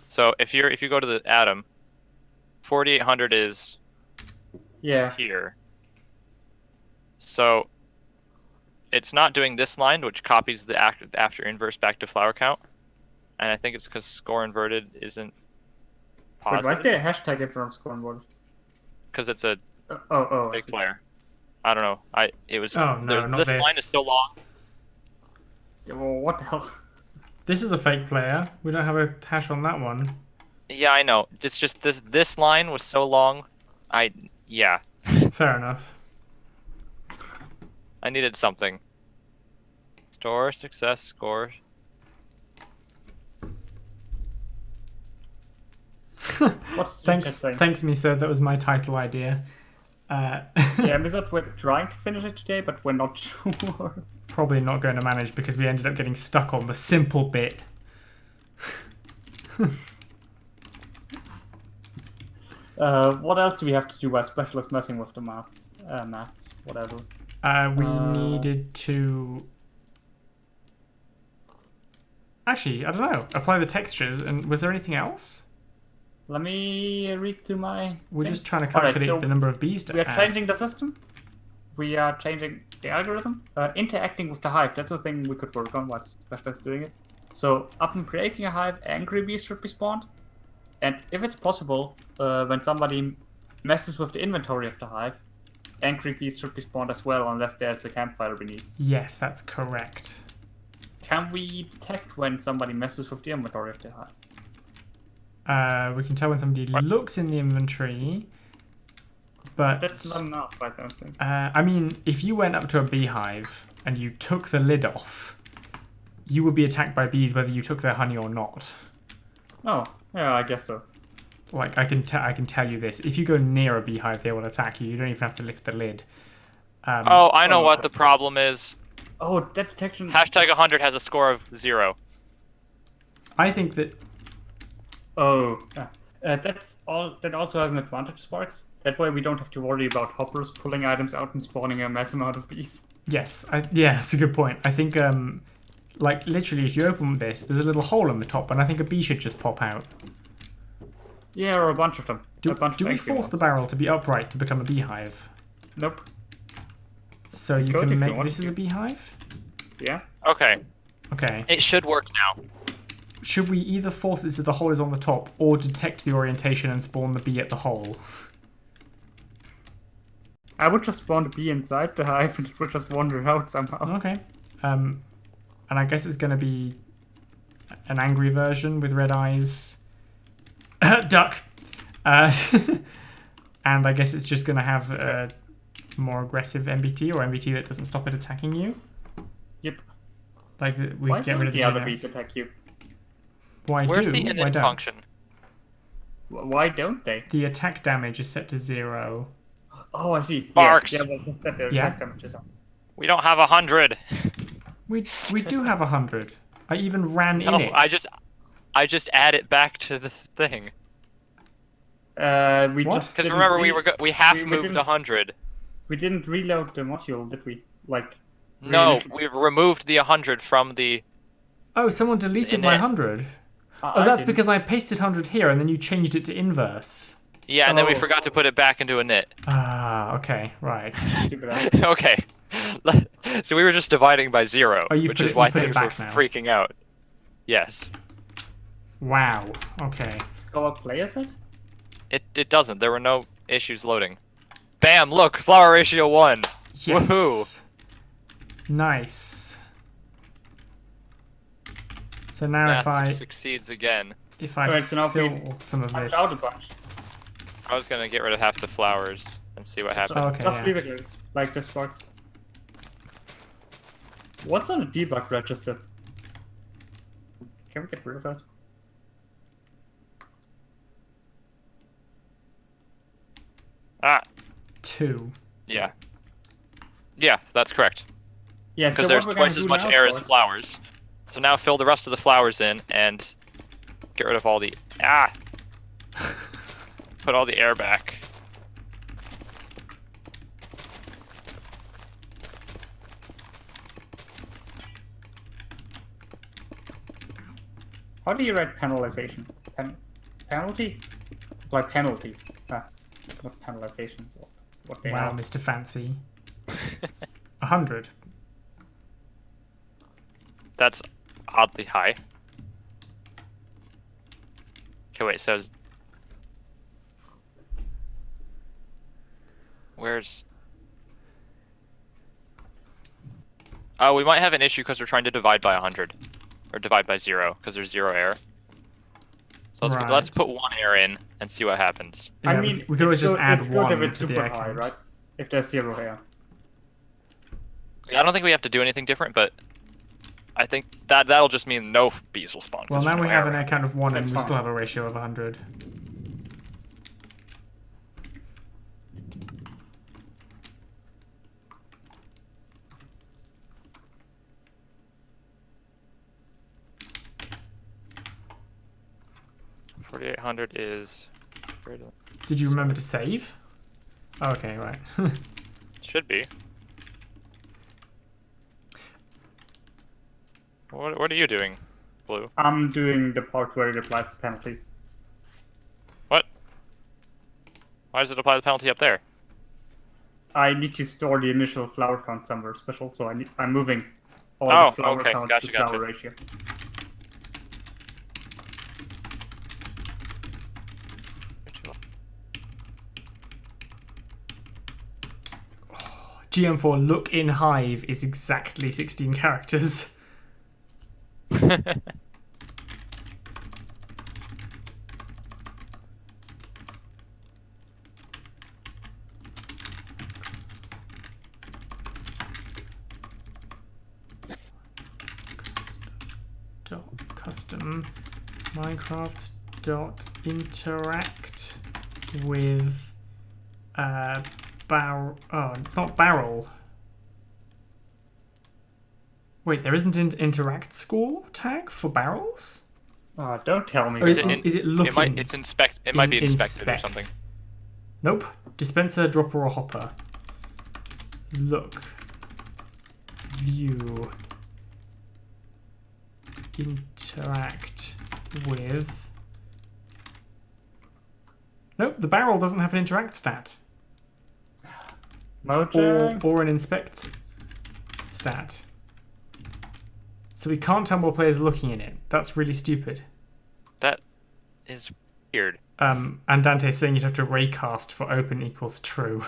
So if you go to the atom, 4800 is Yeah. here. So it's not doing this line, which copies the after inverse back to flour count, and I think it's because score inverted isn't Wait, why is positive there a hashtag in front of score inverted? because it's a I big see. player. I don't know. It was. Oh, no, not this this. line is so long. Yeah, well, what the hell? This is a fake player. We don't have a hash on that one. Yeah, I know. It's just this line was so long. Yeah. Fair enough. I needed something. Store success score. What's the chat Thanks, saying? thanks, Misa. That was my title idea. Yeah, we thought we're trying to finish it today, but we're not sure. Probably not going to manage because we ended up getting stuck on the simple bit. What else do we have to do while specialist messing with the maths, whatever? We needed to... Actually, I don't know. Apply the textures. And was there anything else? Let me read through my... We're thing. just trying to Alright, calculate so the number of bees to we are add. changing the system. We are changing the algorithm. Interacting with the hive, that's a thing we could work on while specialists doing it. So, upon creating a hive, angry bees should be spawned. And if it's possible, when somebody messes with the inventory of the hive, angry bees should be spawned as well, unless there's a campfire beneath. Yes, that's correct. Can we detect when somebody messes with the inventory of the hive? We can tell when somebody looks in the inventory, but... That's not enough, I don't think. I mean, if you went up to a beehive and you took the lid off, you would be attacked by bees whether you took their honey or not. Oh, yeah, I guess so. Like, I can tell you this. If you go near a beehive, they will attack you. You don't even have to lift the lid. Oh, I know what the problem is. Oh, that detection... Hashtag 100 has a score of 0. I think that... Oh, that's all. That also has an advantage, Sparks. That way we don't have to worry about hoppers pulling items out and spawning a mass amount of bees. Yes, yeah, that's a good point. I think, like, literally, if you open this, there's a little hole in the top, and I think a bee should just pop out. Yeah, or a bunch of them. Do a bunch we of angry force the ones. barrel to be upright to become a beehive? Nope. So you Could if can you make want this as a beehive? Yeah. Okay, Okay. it should work now. Should we either force it so the hole is on the top, or detect the orientation and spawn the bee at the hole? I would just spawn the bee inside the hive and it would just wander out somehow. Okay. And I guess it's going to be an angry version with red eyes. Duck! And I guess it's just going to have a more aggressive MBT, or MBT that doesn't stop it attacking you. Yep. Like, we Why get don't rid of the other generic- bees attack you? Why Where's do? the Why init don't? function? Why don't they? The attack damage is set to 0. Oh, I see. Sparks. Yeah, well, just set their Yeah. attack damages up. We don't have 100. We do have 100. I even ran No, in it. I just add it back to the thing. We What? just Because didn't remember, re- we half we moved didn't- 100. We didn't reload the module, did we? Like. No, reinitialize- we removed the 100 from the. Oh, someone deleted In my it. 100. I Oh, that's didn't. because I pasted 100 here and then you changed it to inverse. Yeah, and then we Oh. forgot to put it back into a init. Ah, okay, right. Stupid ass. Okay. So we were just dividing by 0, Oh, you've which put is it- why you've put it things were back now. freaking out. Yes. Wow, okay. Score player set? It doesn't. There were no issues loading. Bam! Look, flower ratio 1. Yes. Woohoo! Nice. So now Math succeeds again. if I Alright, so now if we fill some of this. Out a bunch. I was gonna get rid of half the flowers and see what happened. Okay, Just yeah. leave it like this works. What's on the debug register? Can we get rid of that? Ah, 2. yeah. Yeah, that's correct. Yeah, so Because there's what we're gonna twice as do much now, air as Sparks, flowers. So now fill the rest of the flowers in and get rid of all the put all the air back. How do you write penalization? Penalty? Like penalty. Not penalization. What the Wow, hell? Mr. Fancy. 100. That's oddly high. Okay, wait, so where's... Oh, we might have an issue because we're trying to divide by 100. Or divide by 0, because there's 0 air. So let's Right. put 1 air in and see what happens. Yeah, I mean, we could always it's just add it's 1 good if it's to the super air high, count. right? If there's 0 here. I don't think we have to do anything different, but I think that'll just mean no bees will spawn. 'cause Well, there's now we no have air an air count of 1 and That's we still fine. have a ratio of 100. $4,800 is... Did you remember to save? Okay, right. Should be. What are you doing, Blue? I'm doing the part where it applies the penalty. What? Why does it apply the penalty up there? I need to store the initial flower count somewhere special, so I'm moving all Oh, the flower okay, count gotcha, to flower gotcha. ratio. GM4 look in Hive is exactly 16 characters. Custom Minecraft dot interact with barrel. Oh, it's not barrel. Wait, there isn't an interact score tag for barrels? Don't tell me. Or that. is it looking? It might be inspected or inspect. something. Nope. Dispenser, dropper, or hopper. Look. View. Interact with. Nope, the barrel doesn't have an interact stat. Mojang? Or an inspect stat. So we can't tell what player's looking in it. That's really stupid. That is weird. And Dante's saying you'd have to raycast for open equals true.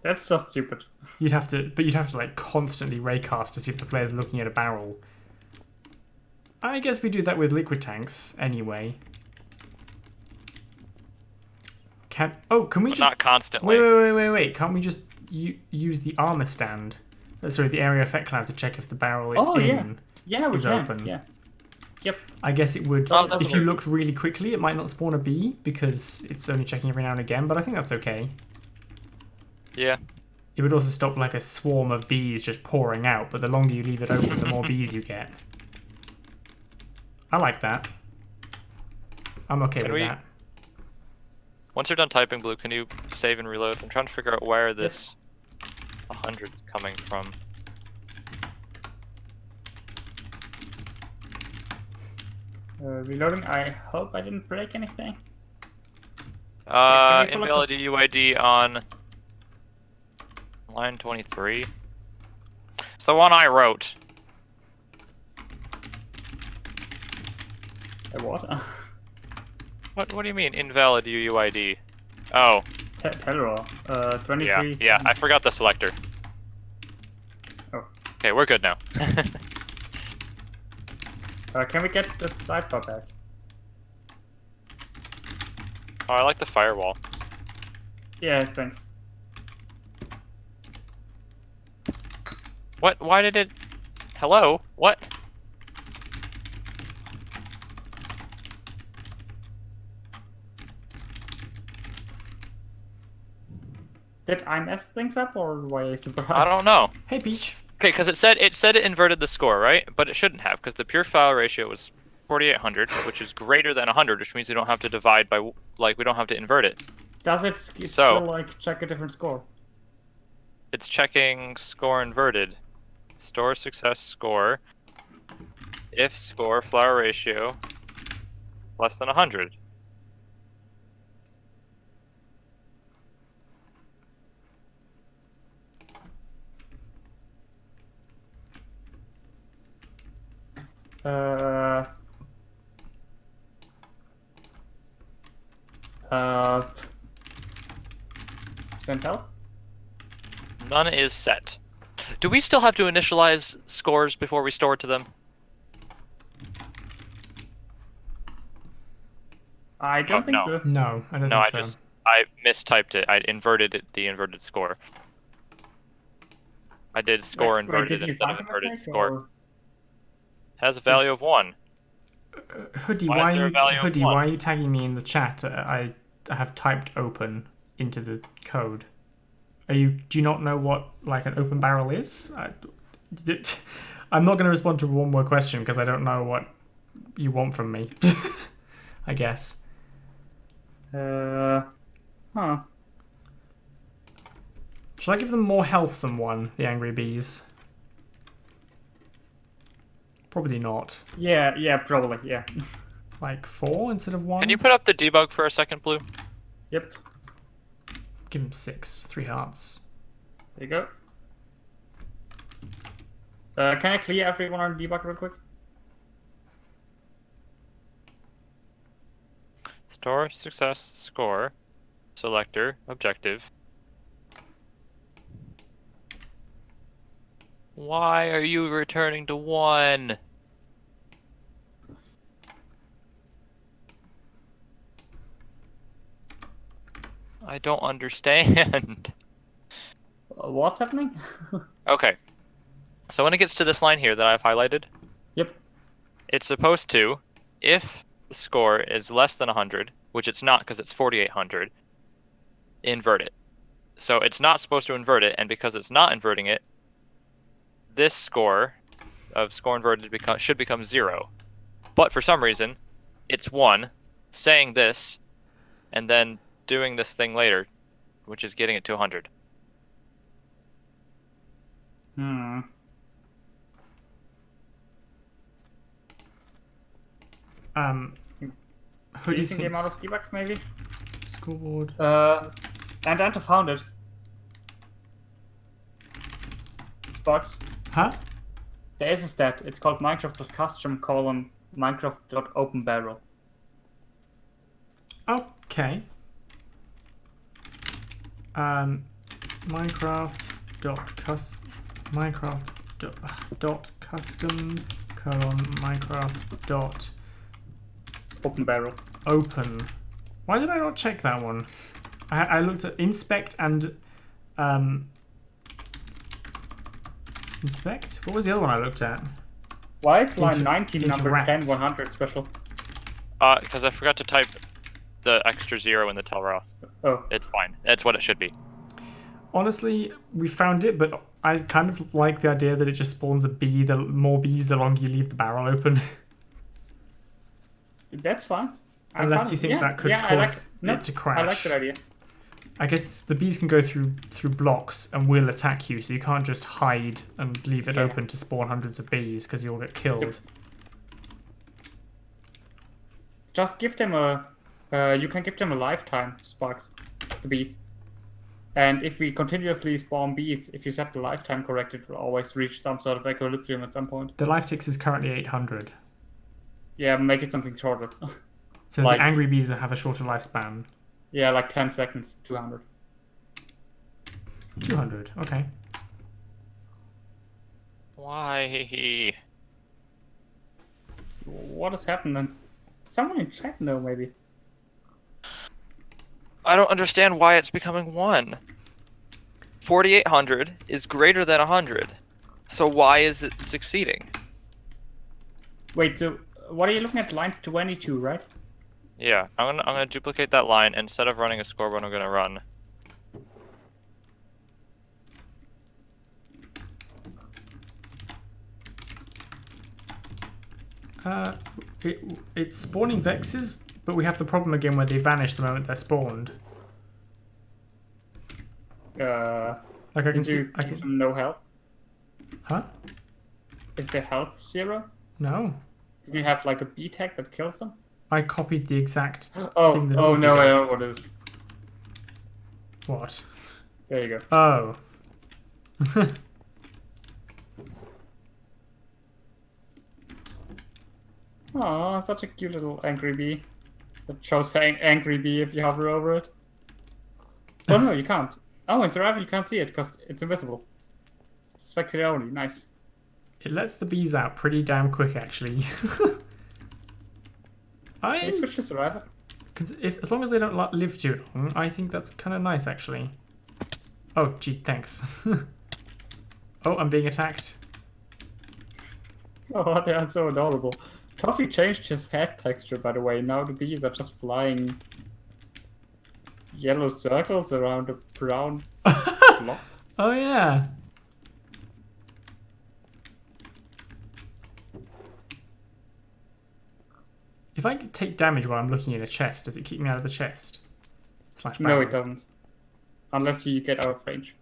That's just stupid. You'd have to like constantly raycast to see if the player's looking at a barrel. I guess we do that with liquid tanks anyway. Can we just Not constantly. wait? Can't we just use the armor stand? Sorry, the area effect cloud to check if the barrel it's in Yeah, we is can. open. Yeah. Yep. I guess it would. Oh, that's if you weird. looked really quickly, it might not spawn a bee because it's only checking every now and again. But I think that's okay. Yeah. It would also stop like a swarm of bees just pouring out. But the longer you leave it open, the more bees you get. I like that. I'm okay with that. Once you're done typing, Blue, can you save and reload? I'm trying to figure out where this 100's coming from. Reloading. I hope I didn't break anything. Can we pull up Invalid this- UID on line 23. It's the one I wrote. What? What do you mean invalid UUID? Oh, Telro. 23. yeah, I forgot the selector. Oh. Okay, we're good now. Can we get the sidebar back? Oh, I like the firewall. Yeah, thanks. What? Why did it... Hello? What? Did I mess things up or were I surprised? I don't know. Hey, Peach. Okay, because it said it inverted the score, right? But it shouldn't have, because the pure flower ratio was 4,800, which is greater than 100, which means we don't have to divide by we don't have to invert it. Does it So- still like check a different score? It's checking score inverted. Store success score. If score flower ratio is less than 100. Uh, Stand help? None is set. Do we still have to initialize scores before we store to them? I don't think no. so. No, I don't No, think so. I mistyped it. I inverted it, the inverted score. I did score Wait, inverted did you instead find of a inverted mistake, score. or- Has a value of 1. Hoodie, Why is there a value of why one? are you tagging me in the chat? I have typed open into the code. Do you not know what like an open barrel is? I'm not going to respond to one more question because I don't know what you want from me. I guess. Huh. Should I give them more health than 1, the angry bees? Probably not. Yeah, probably, yeah. Like 4 instead of 1? Can you put up the debug for a second, Blue? Yep, Give him 6, 3 hearts. there you go. Can I clear everyone on debug real quick? Store success score. Selector objective. Why are you returning to 1? I don't understand. What's happening? Okay. So when it gets to this line here that I've highlighted, Yep. it's supposed to, if the score is less than 100, which it's not because it's 4,800, invert it. So it's not supposed to invert it, and because it's not inverting it, this score of score inverted should become 0. But for some reason, it's 1, saying this, and then doing this thing later, which is getting it to 100. Hmm. Who do you Using the think? amount of debugs, maybe? Scoreboard. And I found it. Spots. Huh? There is a stat. It's called Minecraft.custom: Minecraft.openbarrel. Okay. Minecraft.custom Minecraft Open barrel. open. Why did I not check that one? I looked at inspect and inspect. What was the other one I looked at? Why is line 19 number interact. 10 100 special? Because I forgot to type the extra 0 in the tell raw. Oh. It's fine. That's what it should be. Honestly, we found it, but I kind of like the idea that it just spawns a bee. The more bees, the longer you leave the barrel open. That's fine. Unless you think that could cause it to crash. I like that idea. I guess the bees can go through blocks and will attack you, so you can't just hide and leave it open to spawn hundreds of bees because you'll get killed. Yep. Just give them a... you can give them a lifetime, Sparks, the bees. And if we continuously spawn bees, if you set the lifetime correct, it will always reach some sort of equilibrium at some point. The life ticks is currently 800. Yeah, make it something shorter. So Like- the angry bees have a shorter lifespan. Yeah, like 10 seconds, 200. 200, okay. Why? What is happening? Someone in chat know, maybe. I don't understand why it's becoming 1. 4,800 is greater than 100. So why is it succeeding? Wait, so what are you looking at? Line 22, right? Yeah, I'm gonna duplicate that line. Instead of running a scoreboard, I'm gonna run It's spawning Vexes, but we have the problem again where they vanish the moment they're spawned. Like I can see. I give can. them no health. Huh? Is their health 0? No. Do you have like a B tag that kills them? I copied the exact thing that Oh Orby no, I does. know what it is. What? There you go. Oh. Oh, such a cute little angry bee. That shows angry bee if you hover over it. Oh no, you can't. Oh, in survival you can't see it because it's invisible. It's spectator only. Nice. It lets the bees out pretty damn quick, actually. Can you switch to survival? As long as they don't live too long, I think that's kind of nice, actually. Oh, gee, thanks. Oh, I'm being attacked. Oh, they are so adorable. Toffee changed his head texture, by the way. Now the bees are just flying yellow circles around a brown block. Oh, yeah. If I take damage while I'm looking at a chest, does it kick me out of the chest? / No, it doesn't. Unless you get out of range.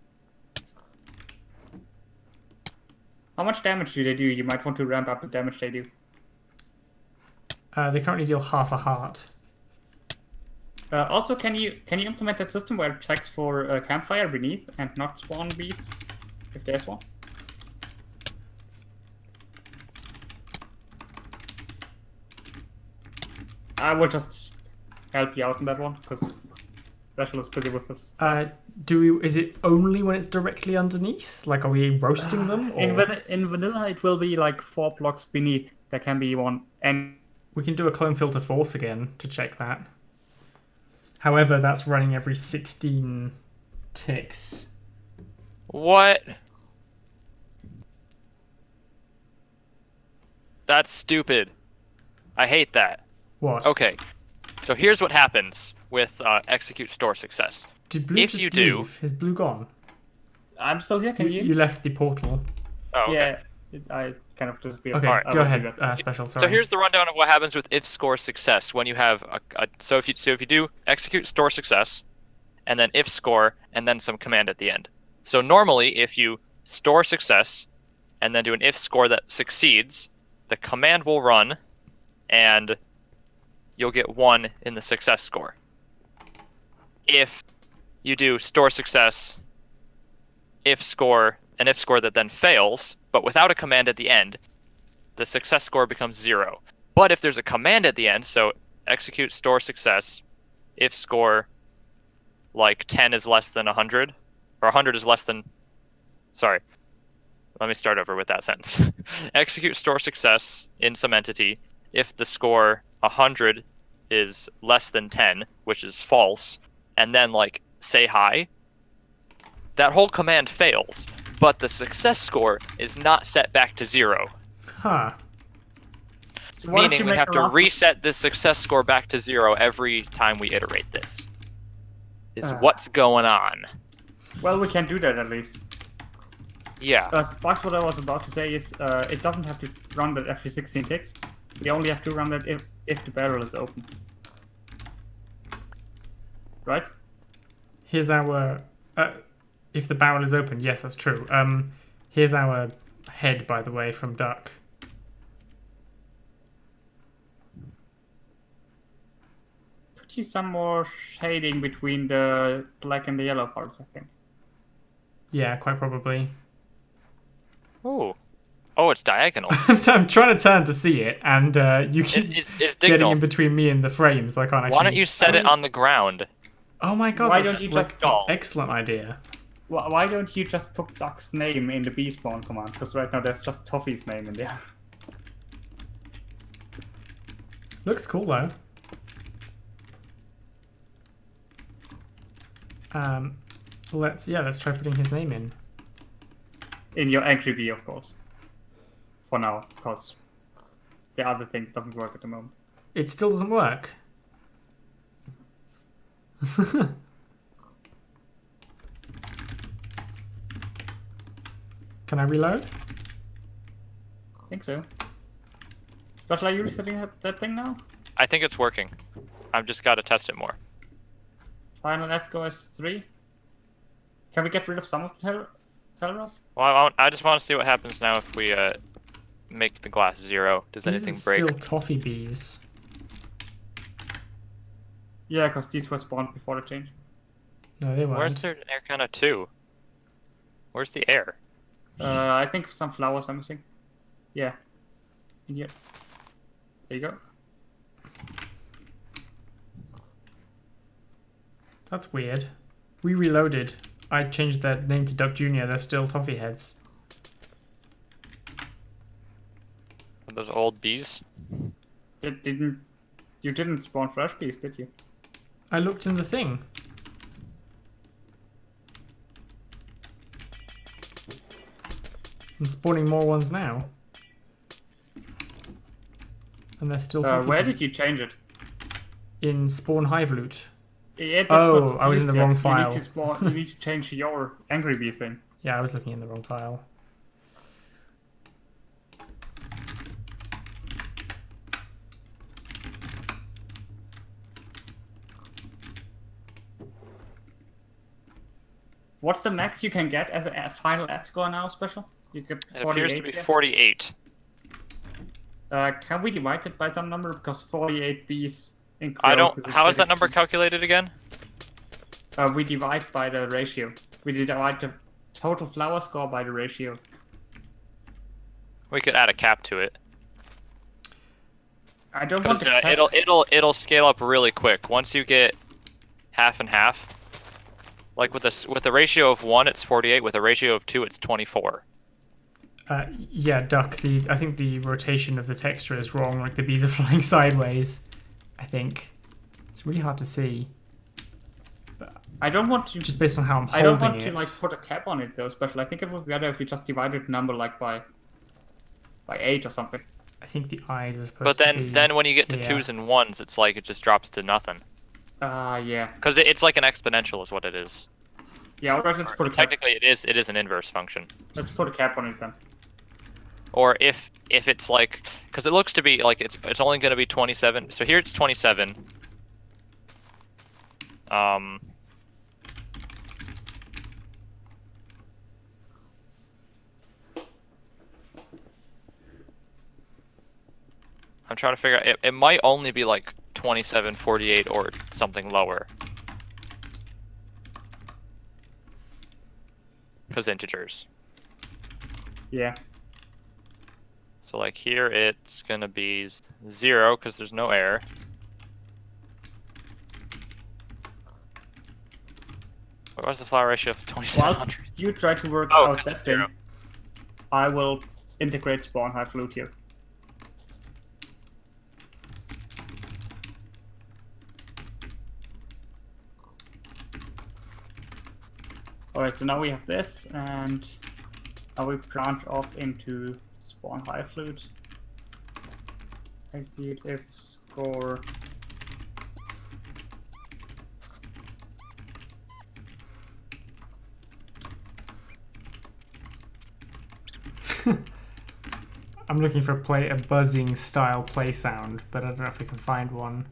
How much damage do they do? You might want to ramp up the damage they do. They currently deal half a heart. Also, can you implement that system where it checks for a campfire beneath and not spawn bees, if there's one? I will just help you out on that one because Special is busy with this. Is it only when it's directly underneath? Like, are we roasting them? Or? In vanilla, it will be like 4 blocks beneath. There can be one, and we can do a clone filter force again to check that. However, that's running every 16 ticks. What? That's stupid. I hate that. What? Okay, so here's what happens with execute store success. Did Blue just leave? Is Blue gone? I'm still here. Can you? You left the portal. Oh, okay. Yeah, I kind of disappeared. Okay, go ahead, Special. Sorry. So here's the rundown of what happens with if score success when you have so if you do execute store success, and then if score, and then some command at the end. So normally, if you store success, and then do an if score that succeeds, the command will run, and you'll get 1 in the success score. If you do store success, if score, an if score that then fails, but without a command at the end, the success score becomes 0. But if there's a command at the end, so execute store success, if score like 10 is less than 100, or 100 is less than, sorry, let me start over with that sentence. Execute store success in some entity if the score 100 is less than 10, which is false, and then like say hi, that whole command fails, but the success score is not set back to 0. Huh. So meaning we have to reset the success score back to 0 every time we iterate this. Is what's going on. Well, we can do that at least. Yeah. Sparks, what I was about to say is it doesn't have to run that every 16 ticks. We only have to run that if the barrel is open. Right? Here's our... if the barrel is open, yes, that's true. Here's our head, by the way, from Duck. Put you some more shading between the black and the yellow parts, I think. Yeah, quite probably. Ooh. Oh, it's diagonal. I'm trying to turn to see it, and you keep it's getting in between me and the frame, so I can't actually... Why don't you set it on the ground? Oh my god, why that's don't you just excellent idea. Why don't you just put Duck's name in the bspawn command? Because right now there's just Toffee's name in there. Looks cool though. Let's try putting his name in. In your angry bee, of course. For now, because the other thing doesn't work at the moment. It still doesn't work. Can I reload? I think so. Special, are you resetting that thing now? I think it's working. I've just got to test it more. Final, let's go as 3. Can we get rid of some of the Teleros? Well, I just want to see what happens now if we make the glass 0. Does These anything are break? still toffee bees. Yeah, because these were spawned before the change. No, they weren't. Where's their air count at 2? Where's the air? I think some flowers are missing. Yeah. In here. There you go. That's weird. We reloaded. I changed their name to Duck Jr. They're still toffee heads. Are those old bees? You didn't spawn fresh bees, did you? I looked in the thing. I'm spawning more ones now. And they're still toffee Where bees. did you change it? In spawn hive loot. Yeah, that's Oh, not I was in used the yet. wrong You file. need to spawn. You need to change your angry bee thing. Yeah, I was looking in the wrong file. What's the max you can get as a final ad score now, special? You get 48. It appears to be yeah? 48. Can we divide it by some number? Because 48 bees in growth I don't. is How is that number exactly- calculated again? We divide by the ratio. We divide the total flower score by the ratio. We could add a cap to it. I don't want Because the cap. it'll scale up really quick once you get half and half. Like with a ratio of 1, it's 48. With a ratio of 2, it's 24. Yeah, Duck, I think the rotation of the texture is wrong. Like the bees are flying sideways. I think. It's really hard to see. I don't want to. Just based on how I'm holding I don't want it. to like put a cap on it though. Especially, I think it would be better if we just divided the number like by 8 or something. I think the eyes are But supposed to be... then when you get to yeah. 2s and 1s, it's like it just drops to nothing. Yeah. Because it's like an exponential is what it is. Yeah, alright, let's put a cap. Technically, it is an inverse function. Let's put a cap on it then. Or if it's like, because it looks to be like it's only going to be 27. So here it's 27. I'm trying to figure out. It might only be like 27, 48, or something lower. Because integers. Yeah. So like here it's gonna be 0 because there's no air. What was the flower ratio of Whilst 2700? you try to work Oh, out 'cause that it's thing, 0. I will integrate spawn hive loot here. Alright, so now we have this, and now we branch off into spawn hive loot. Exit if score. I'm looking for a buzzing style play sound, but I don't know if we can find one.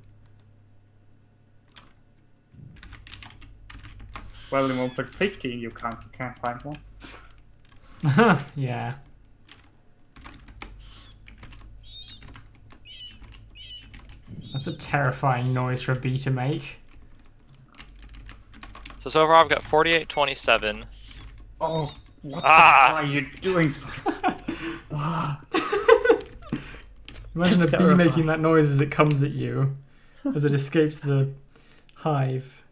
Well, in 1.15 you can't find one. Yeah. That's a terrifying noise for a bee to make. So far I've got 48, 27. Oh, what Ah! the hell are you doing, Spikes? Ah. Imagine a bee Terrifying. making that noise as it comes at you, as it escapes the hive.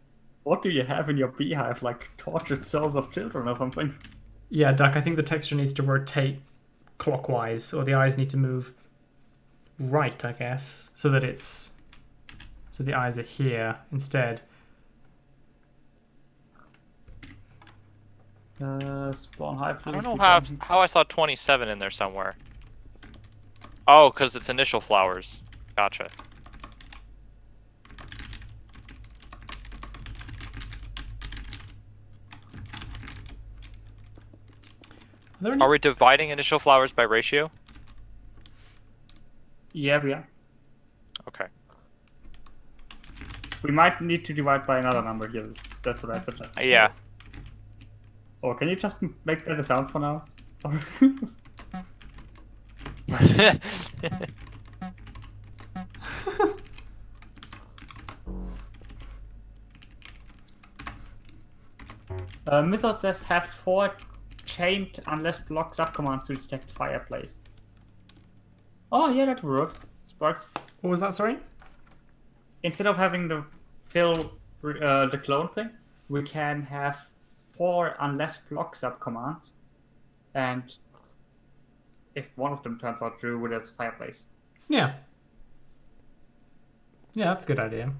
What do you have in your beehive? Like tortured souls of children or something? Yeah, Duck, I think the texture needs to rotate clockwise, or the eyes need to move right, I guess, so that so the eyes are here instead. Spawn hive. I don't know how I saw 27 in there somewhere. Oh, because it's initial flowers. Gotcha. Are there any... Are we dividing initial flowers by ratio? Yeah, we are. Okay. We might need to divide by another number here. That's what I suggested. Yeah. Or can you just make that a sound for now? Method says have 4 chained unless block subcommands to detect fireplace. Oh yeah, that worked. Sparks. What was that, sorry? Instead of having the fill the clone thing, we can have 4 unless block subcommands, and if one of them turns out true, there's a fireplace. Yeah. Yeah, that's a good idea.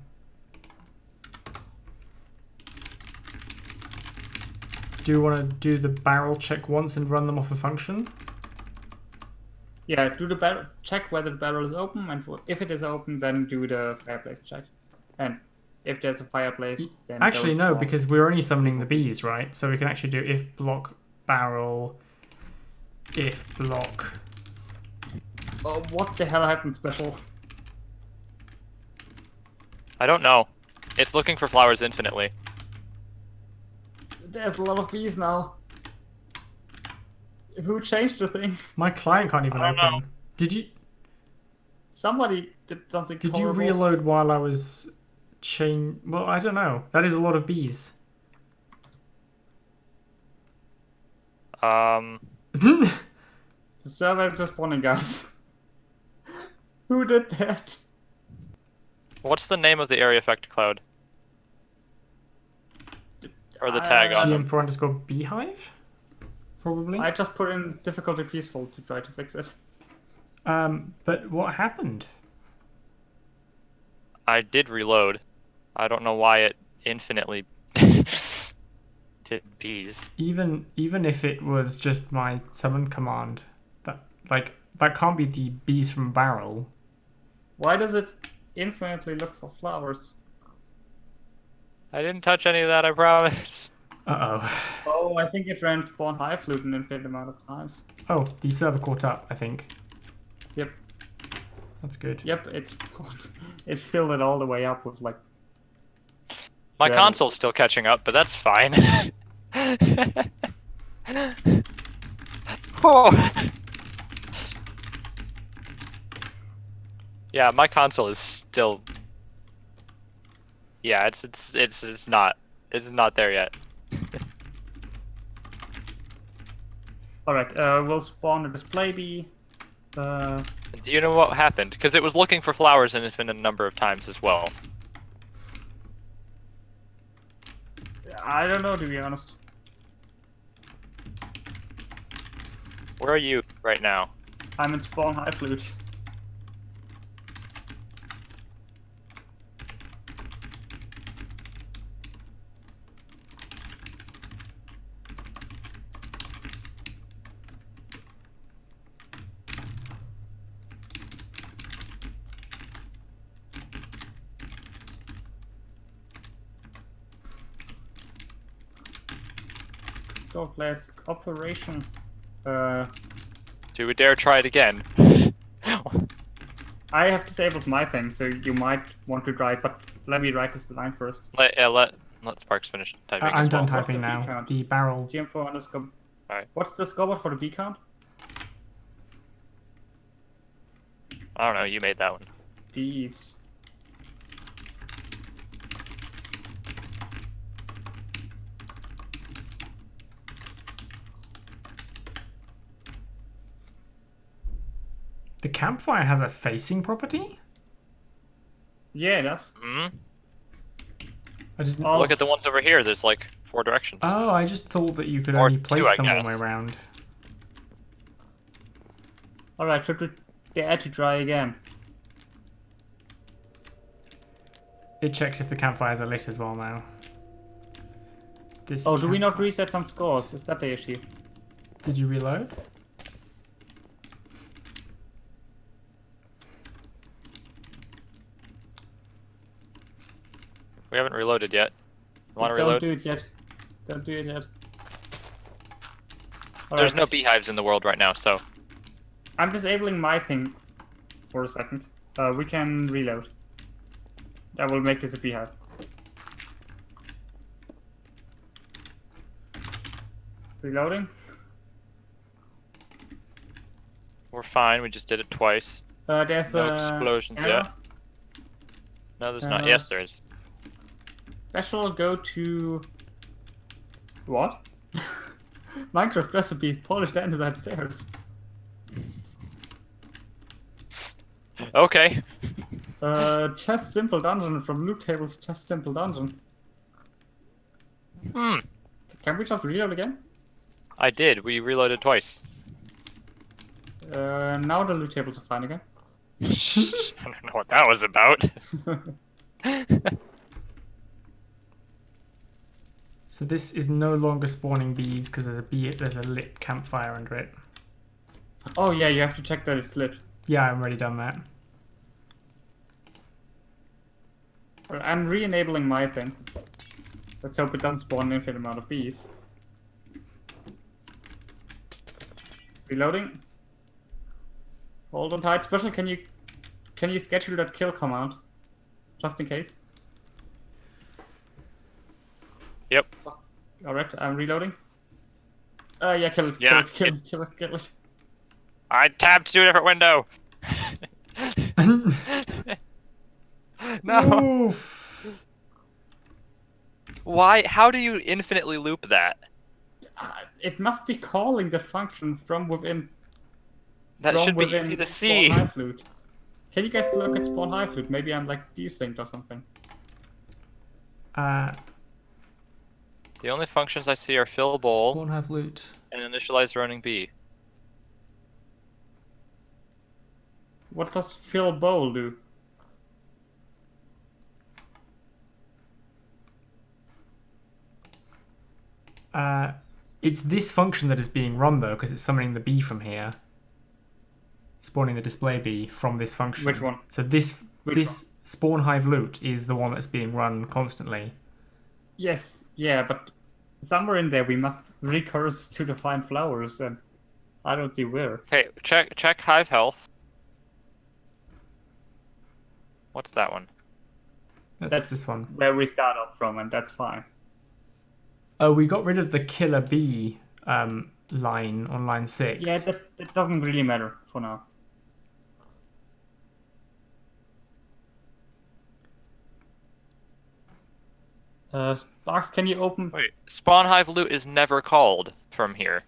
Do you want to do the barrel check once and run them off a function? Yeah, do the barrel check whether the barrel is open, and if it is open, then do the fireplace check. And if there's a fireplace, then actually no, don't because we're only summoning the bees, right? So we can actually do if block barrel, if block. Oh, what the hell happened special? I don't know. It's looking for flowers infinitely. There's a lot of bees now. Who changed the thing? My client can't even I don't open. know. Did you? Somebody did something. Did you horrible. reload while I was chain? Well, I don't know. That is a lot of bees. The server is just spawning, guys. Who did that? What's the name of the area effect cloud? Or the tag on them? GM4 beehive? Probably. I just put in difficulty peaceful to try to fix it. But what happened? I did reload. I don't know why it infinitely did bees. Even if it was just my summon command, that can't be the bees from barrel. Why does it infinitely look for flowers? I didn't touch any of that, I promise. Oh, I think it ran spawn high flute an infinite amount of times. Oh, the server caught up, I think. Yep. That's good. Yep, it filled it all the way up with like. My Yeah. console's still catching up, but that's fine. Oh. Yeah, my console is still. Yeah, it's not there yet. All right, we'll spawn a display bee. Do you know what happened? Because it was looking for flowers an infinite number of times as well. I don't know, to be honest. Where are you right now? I'm in spawn high flute. Go classic operation. Do we dare try it again? I have disabled my thing, so you might want to try it, but let me write this line first. Let Sparks finish typing. I'm as done well. typing the now. bee count? The barrel. GM4 underscore. Alright. What's the scoreboard for the bee count? I don't know. You made that one. Bees. The campfire has a facing property? Yeah, it does. Hmm. I didn't. Oh. Look at the ones over here. There's like 4 directions. Oh, I just thought that you could Or only two, place I them one guess. way around. Alright, should we dare to try again? It checks if the campfires are lit as well now. This Oh, do we not campfire- reset some scores? Is that the issue? Did you reload? We haven't reloaded yet. You want to Don't reload? do it yet. Don't do it yet. There's Alright, no beehives in the world right now, so I'm disabling my thing for a second. We can reload. That will make this a beehive. Reloading. We're fine. We just did it twice. There's No explosions error. yet. No, there's not. Yes, there is. Special go to... What? Minecraft recipe, polished andesite stairs. Okay. Chest simple dungeon from loot tables, chest simple dungeon. Hmm. Can we just reload again? I did. We reloaded twice. Now the loot tables are fine again. I don't know what that was about. So this is no longer spawning bees because there's a lit campfire under it. Oh yeah, you have to check that it's lit. Yeah, I've already done that. I'm re-enabling my thing. Let's hope it doesn't spawn an infinite amount of bees. Reloading. Hold on tight. Special, can you schedule that kill command? Just in case. Yep. Alright, I'm reloading. Yeah, kill it, Yeah, kill it. I tabbed to a different window. No. Oof. Why? How do you infinitely loop that? It must be calling the function from within. That should be easy to see. Spawn hive loot. Can you guys look at spawn hive loot? Maybe I'm like desynced or something. The only functions I see are fill bowl Spawn hive loot. and initialize running bee. What does fill bowl do? It's this function that is being run though, because it's summoning the bee from here, spawning the display bee from this function. Which one? So this spawn hive loot is the one that's being run constantly. Yes, yeah, but somewhere in there we must recurse to the find flowers, and I don't see where. Okay, check hive health. What's that one? That's this one. Where we start off from, and that's fine. Oh, we got rid of the killer bee line on line 6. Yeah, that doesn't really matter for now. Sparks, can you open... Wait, spawn hive loot is never called from here.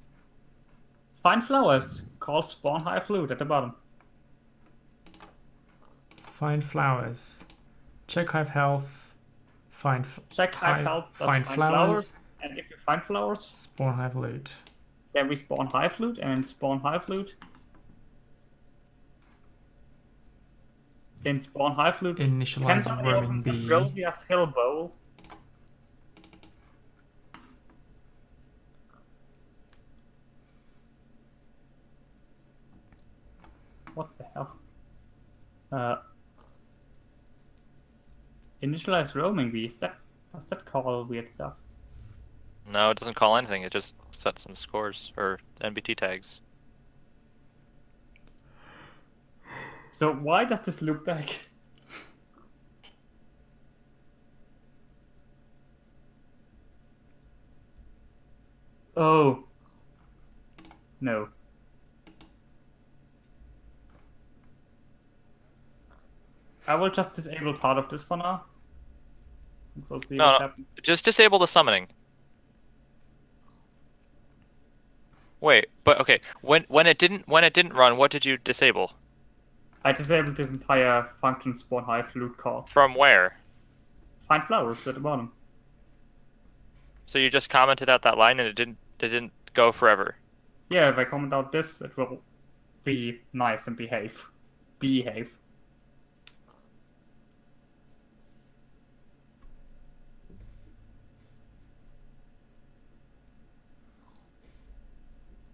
Find flowers. Call spawn hive loot at the bottom. Find flowers. Check hive health. Check hive health. Find flowers. And if you find flowers, Spawn hive loot. then we spawn hive loot, and in spawn hive loot. In spawn hive loot. Can Initialize somebody roaming open bee. Ambrosia fill bowl? What the hell? Initialize roaming bees. Does that call weird stuff? No, it doesn't call anything. It just sets some scores or NBT tags. So why does this loop back? Oh. No. I will just disable part of this for now. We'll see what happens. Just disable the summoning. Wait, but okay. When it didn't run, what did you disable? I disabled this entire function spawn hive loot call. From where? Find flowers at the bottom. So you just commented out that line and it didn't go forever. Yeah, if I comment out this, it will be nice and behave. Behave.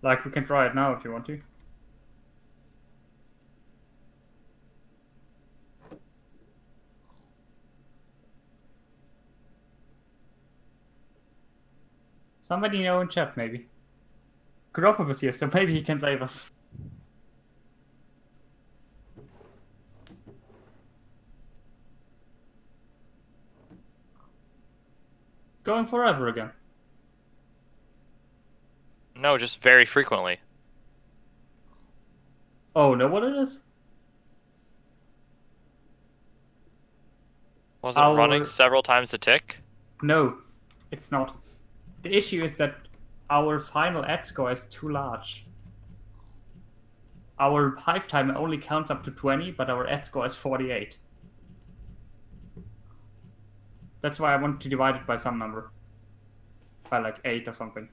Like, we can try it now if you want to. Somebody know in chat, maybe. Kuropa was here, so maybe he can save us. going forever again. No, just very frequently. Oh, know what it is? Was it running Our... several times a tick? No, it's not. The issue is that our final add score is too large. Our hive time only counts up to 20, but our add score is 48. That's why I want to divide it by some number. By like 8 or something.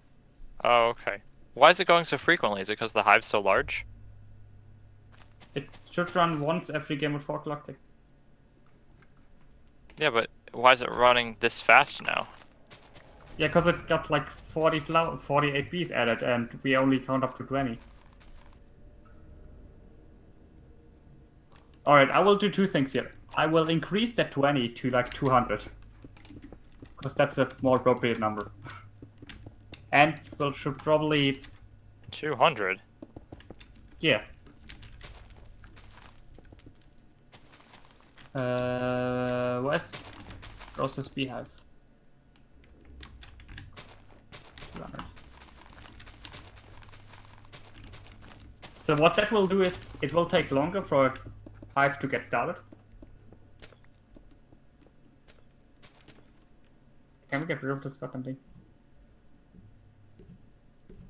Oh, okay. Why is it going so frequently? Is it because the hive's so large? It should run once every game with 4 o'clock. Yeah, but why is it running this fast now? Yeah, because it got like 48 bees added, and we only count up to 20. Alright, I will do 2 things here. I will increase that 20 to like 200. Because that's a more appropriate number. And we should probably... 200? Yeah. Where's process beehive? 200. So what that will do is, it will take longer for a hive to get started. Can we get rid of this goddamn thing?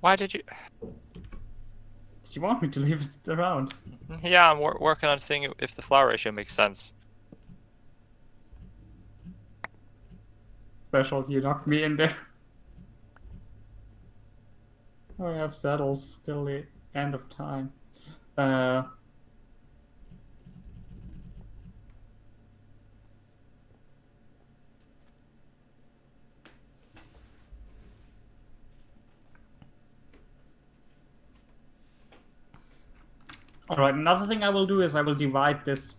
Why did you... Did you want me to leave it around? Yeah, I'm working on seeing if the flower ratio makes sense. Special, you knocked me in there. Oh, I have saddles till the end of time. Alright, another thing I will do is I will divide this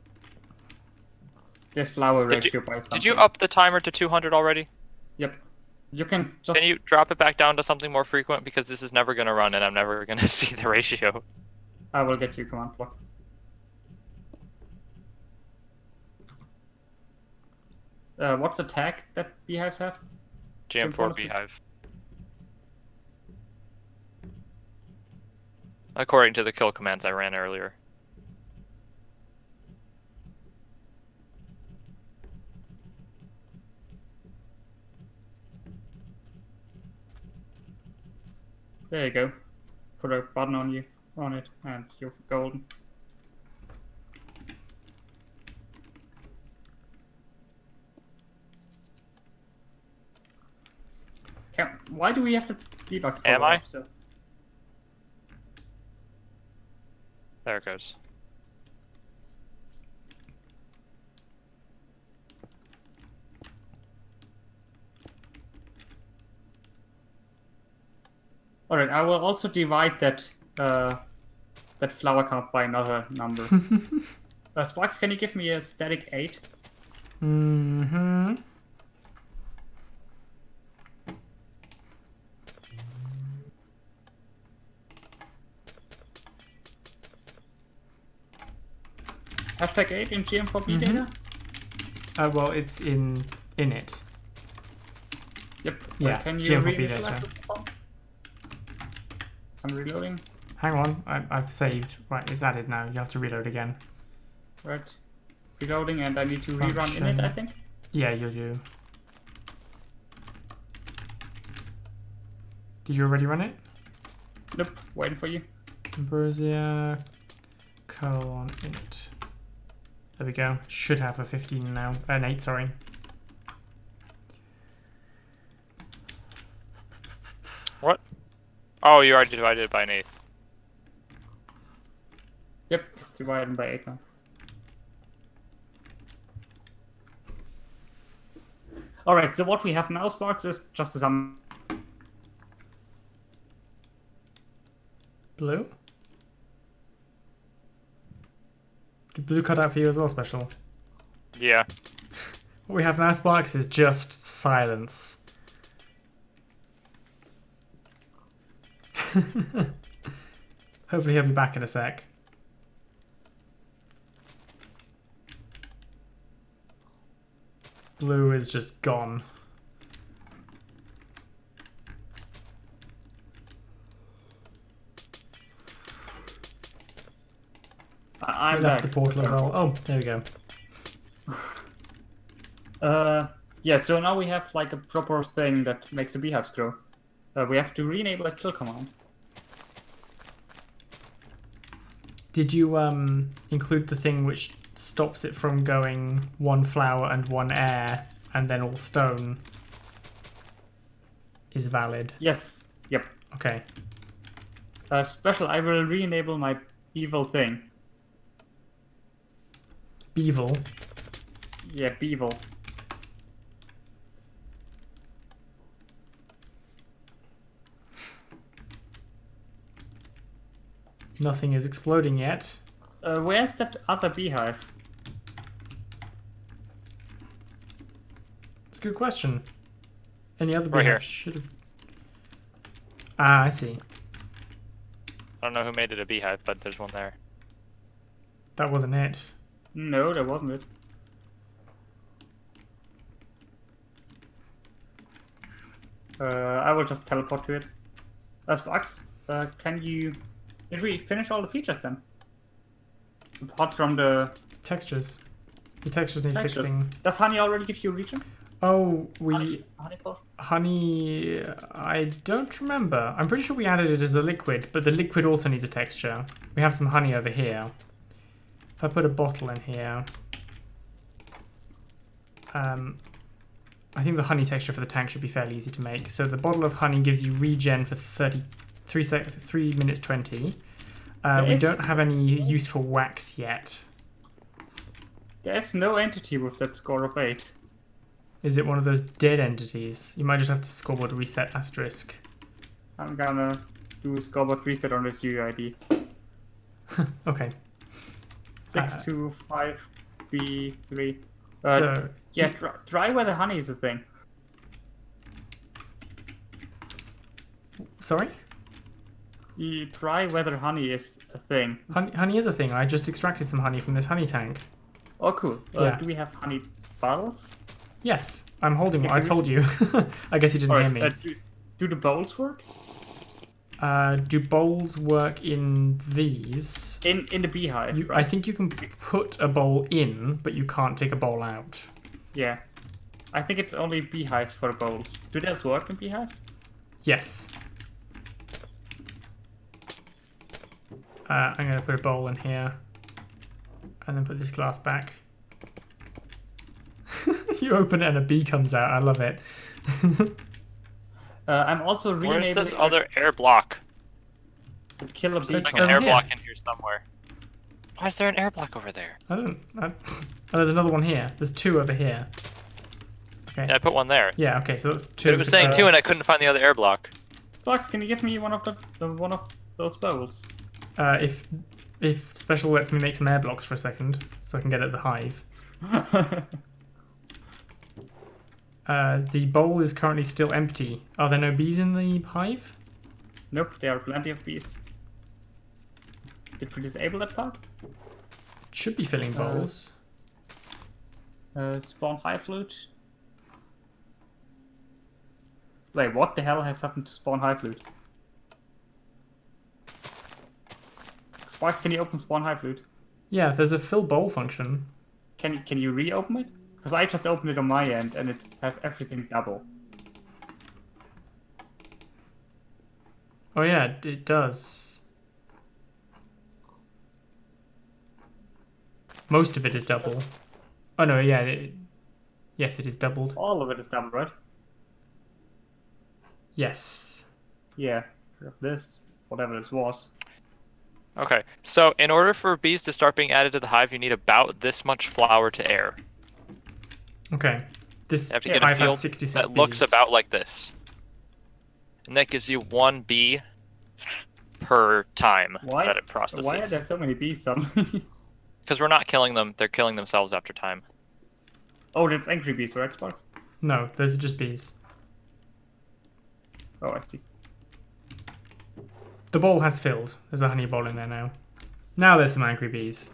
flower ratio by something. Did you up the timer to 200 already? Yep. You can just... Can you drop it back down to something more frequent? Because this is never going to run and I'm never going to see the ratio. I will get you command block. What's the tag that beehives have? GM4 beehive. According to the kill commands I ran earlier. There you go. Put a button on it, and you're golden. Why do we have to debug? Am I? So? There it goes. Alright, I will also divide that that flower count by another number. Sparks, can you give me a static 8? Mm-hmm. Hashtag 8 in GM4B data? Well, it's in it. Yep. Yeah, Can you GM4B reinitialize data. the form? I'm reloading. Hang on, I've saved. Right, it's added now. You have to reload again. Right. Reloading, and I need to rerun in it, I think. Yeah, you do. Did you already run it? Nope, waiting for you. Ambrosia :init. There we go. Should have a 15 now. An 8, sorry. What? Oh, you already divided it by an 8th. Yep, it's divided by 8 now. Alright, so what we have now, Sparks, is just a sum. Blue? Did blue cut out for you as well, Special? Yeah. What we have now, Sparks, is just silence. Hopefully he'll be back in a sec. Blue is just gone. I'm We left back. the portal as well. Oh, there we go. Yeah, so now we have like a proper thing that makes the beehives grow. We have to re-enable that kill command. Did you include the thing which stops it from going 1 flower and 1 air and then all stone is valid? Yes. Yep. Okay. Special, I will re-enable my evil thing. Beevil. Yeah, beevil. Nothing is exploding yet. Where's that other beehive? It's a good question. Any other Right beehive here. should have... Ah, I see. I don't know who made it a beehive, but there's one there. That wasn't it. No, that wasn't it. I will just teleport to it. Sparks, can you... Did we finish all the features then? Apart from the Textures. The textures need textures. fixing. Does honey already give you a region? Oh, we... Honey pot? Honey... I don't remember. I'm pretty sure we added it as a liquid, but the liquid also needs a texture. We have some honey over here. If I put a bottle in here... I think the honey texture for the tank should be fairly easy to make. So the bottle of honey gives you regen for 3 minutes 20. We don't have any useful wax yet. There's no entity with that score of 8. Is it one of those dead entities? You might just have to scoreboard reset asterisk. I'm gonna do a scoreboard reset on the UID. Okay. 625B3. So Yeah, try where the honey is a thing. sorry? You try whether honey is a thing. Honey is a thing. I just extracted some honey from this honey tank. Oh, cool. Yeah. Do we have honey bottles? Yes, I'm holding one. I told you. I guess you didn't hear me. Do the bowls work? Do bowls work in these? In the beehive, I right? think you can put a bowl in, but you can't take a bowl out. Yeah. I think it's only beehives for bowls. Do those work in beehives? Yes. I'm going to put a bowl in here. And then put this glass back. You open it and a bee comes out. I love it. I'm also Where's re-enabling this other air block? the killer bee. There's like over an air here. block in here somewhere. Why is there an air block over there? Oh, there's another one here. There's 2 over here. Okay. Yeah, I put one there. Yeah, okay, so that's 2. But it was saying 2 and I couldn't find the other air block. Fox, can you give me one of those bowls? If Special lets me make some air blocks for a second, so I can get at the hive. The bowl is currently still empty. Are there no bees in the hive? Nope, there are plenty of bees. Did we disable that part? It should be filling bowls. Spawn hive loot. Wait, what the hell has happened to spawn hive loot? Sparks, can you open spawn hive loot? Yeah, there's a fill bowl function. Can you reopen it? Because I just opened it on my end and it has everything double. Oh yeah, it does. Most of it is double. Oh no, yeah, yes, it is doubled. All of it is double, right? Yes. Yeah, this, whatever this was. Okay, so in order for bees to start being added to the hive, you need about this much flour to air. Okay. This You have to get a hive field has 66 that looks bees. about like this. And that gives you 1 bee per time Why? that it processes. Why are there so many bees suddenly? Because we're not killing them, they're killing themselves after time. Oh, that's angry bees, right, Sparks? No, those are just bees. Oh, I see. The bowl has filled. There's a honey bowl in there now. Now there's some angry bees.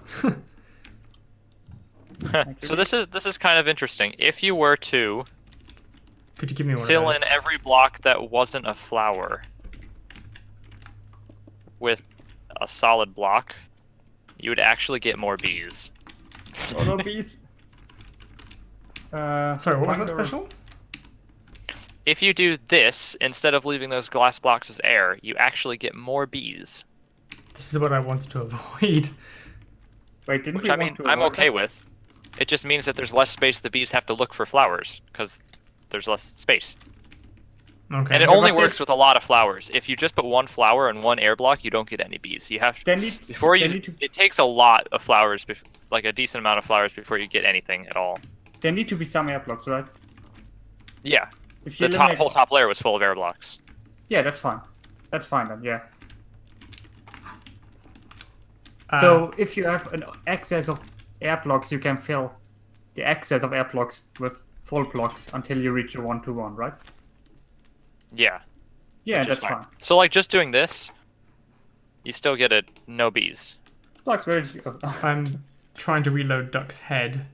So this is kind of interesting. If you were to Could you give me one fill of in those? every block that wasn't a flower with a solid block, you would actually get more bees. Oh no, bees. Sorry, what was that special? If you do this, instead of leaving those glass blocks as air, you actually get more bees. This is what I wanted to avoid. Wait, didn't Which, we I want mean, to I'm avoid okay that? with. It just means that there's less space the bees have to look for flowers, because there's less space. Okay. And it Yeah, only but they- works with a lot of flowers. If you just put one flower and one air block, you don't get any bees. You have They need, before they you. need to, It takes a lot of flowers, like a decent amount of flowers, before you get anything at all. there need to be some air blocks, right? Yeah, If you the eliminate, whole top layer was full of air blocks. yeah, that's fine. That's fine then. Yeah. So if you have an excess of air blocks, you can fill the excess of air blocks with full blocks until you reach a 1-to-1, right? Yeah. Yeah, which is that's fine. So like just doing this, you still get no bees. Blocks, where did you go? I'm trying to reload Duck's head,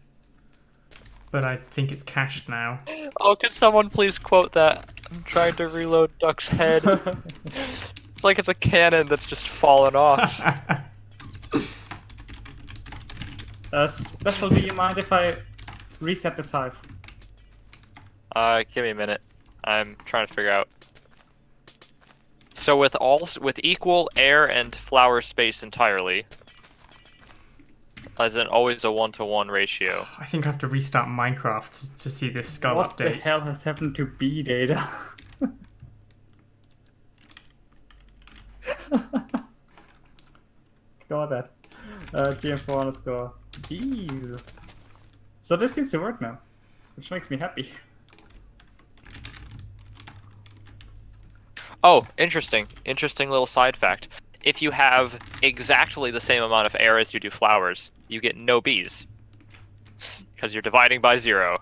but I think it's cached now. Oh, could someone please quote that? I'm trying to reload Duck's head. It's like it's a cannon that's just fallen off. Special, do you mind if I reset this hive? Give me a minute. I'm trying to figure out. So with equal air and flower space entirely, as in always a 1-to-1 ratio. I think I have to restart Minecraft to see this skull What update. the hell has happened to bee data? Got that. GM4, let's go. Bees. So this seems to work now, which makes me happy. Oh, interesting. Interesting little side fact. If you have exactly the same amount of air as you do flowers, you get no bees. Because you're dividing by 0.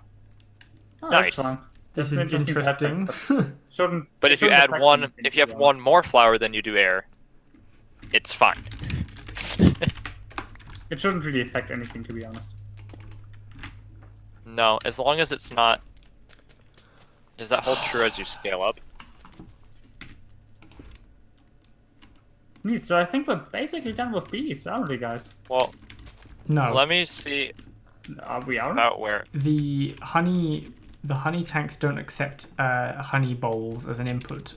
Oh, Nice. That's fine. This That's is an side fact, interesting. but shouldn't. But if you shouldn't add affect one, anything, if to you be have honest. one more flower than you do air, it's fine. It shouldn't really affect anything, to be honest. No, as long as it's not. Does that hold true as you scale up? Neat. So I think we're basically done with bees, aren't we, guys? Well, No, let me see We are. about where. the honey tanks don't accept honey bowls as an input.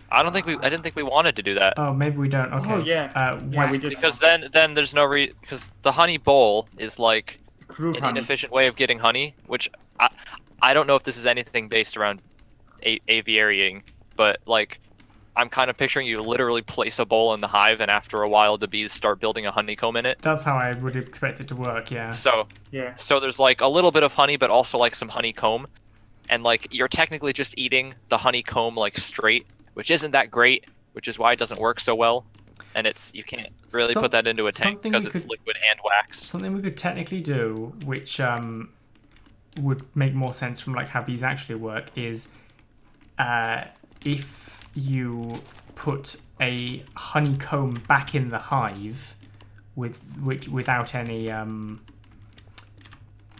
I didn't think we wanted to do that. Oh, maybe we don't. Okay. Oh, yeah. Wax. we did. Because then there's no because the honey bowl is like Crude an honey. inefficient way of getting honey, which I don't know if this is anything based around aviarying, but like I'm kind of picturing you literally place a bowl in the hive, and after a while the bees start building a honeycomb in it. That's how I would expect it to work. Yeah. So Yeah. there's like a little bit of honey, but also like some honeycomb, and like you're technically just eating the honeycomb like straight, which isn't that great, which is why it doesn't work so well. And you can't really put that into a tank something because we it's could- liquid and wax. Something we could technically do, which would make more sense from like how bees actually work, is if you put a honeycomb back in the hive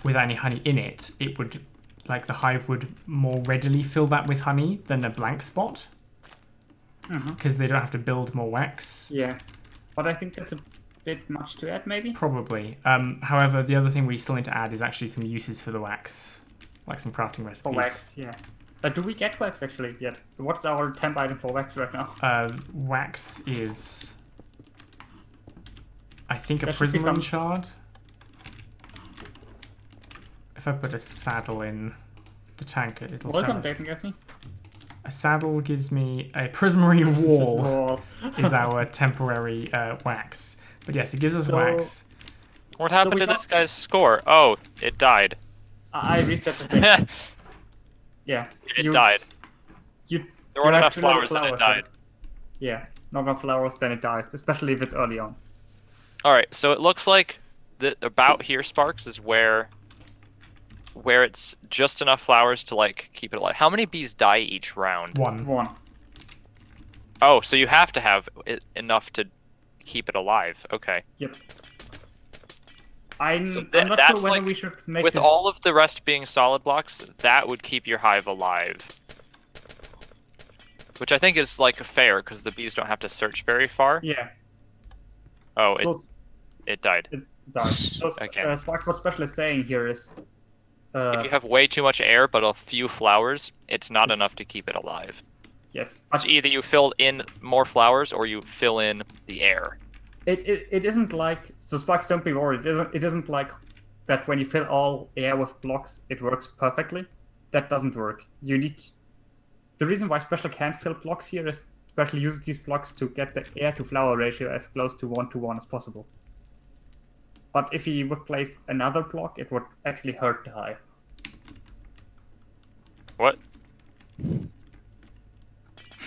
without any honey in it, it would the hive would more readily fill that with honey than a blank spot because they don't have to build more wax. Yeah. But I think that's a bit much to add, maybe? Probably. However, the other thing we still need to add is actually some uses for the wax, like some crafting recipes. For wax, yeah. But do we get wax actually yet? What's our temp item for wax right now? Wax is, I think, a There should be prismarine some- shard. If I put a saddle in the tank, it'll Welcome, tell us. Dayton Gassy. A saddle gives me a prismarine wall. Wall. Is our temporary wax. But yes, it gives us So- wax. What happened we to got- this guy's score? Oh, it died. I reset the thing. it Yeah. died. You, There you weren't have enough too little flowers and it right? died. Yeah. Not enough flowers, then it dies. Especially if it's early on. Alright, so it looks like about here, Sparks, is where it's just enough flowers to like keep it alive. How many bees die each round? One. Oh, so you have to have enough to keep it alive. Okay. Yep. I'm So not that's sure whether like- we should make With it... all of the rest being solid blocks, that would keep your hive alive. Which I think is like fair, because the bees don't have to search very far. Yeah. Oh, So, it died. It died. So Okay. Sparks, what Special is saying here is, If you have way too much air but a few flowers, it's not enough to keep it alive. yes, So either you fill in more flowers or you fill in the air. it isn't like, so Sparks, don't be worried. It isn't like that when you fill all air with blocks, it works perfectly. That doesn't work. You need. The reason why Special can't fill blocks here is Special uses these blocks to get the air to flower ratio as close to 1-to-1 as possible. But if he would place another block, it would actually hurt the hive. What?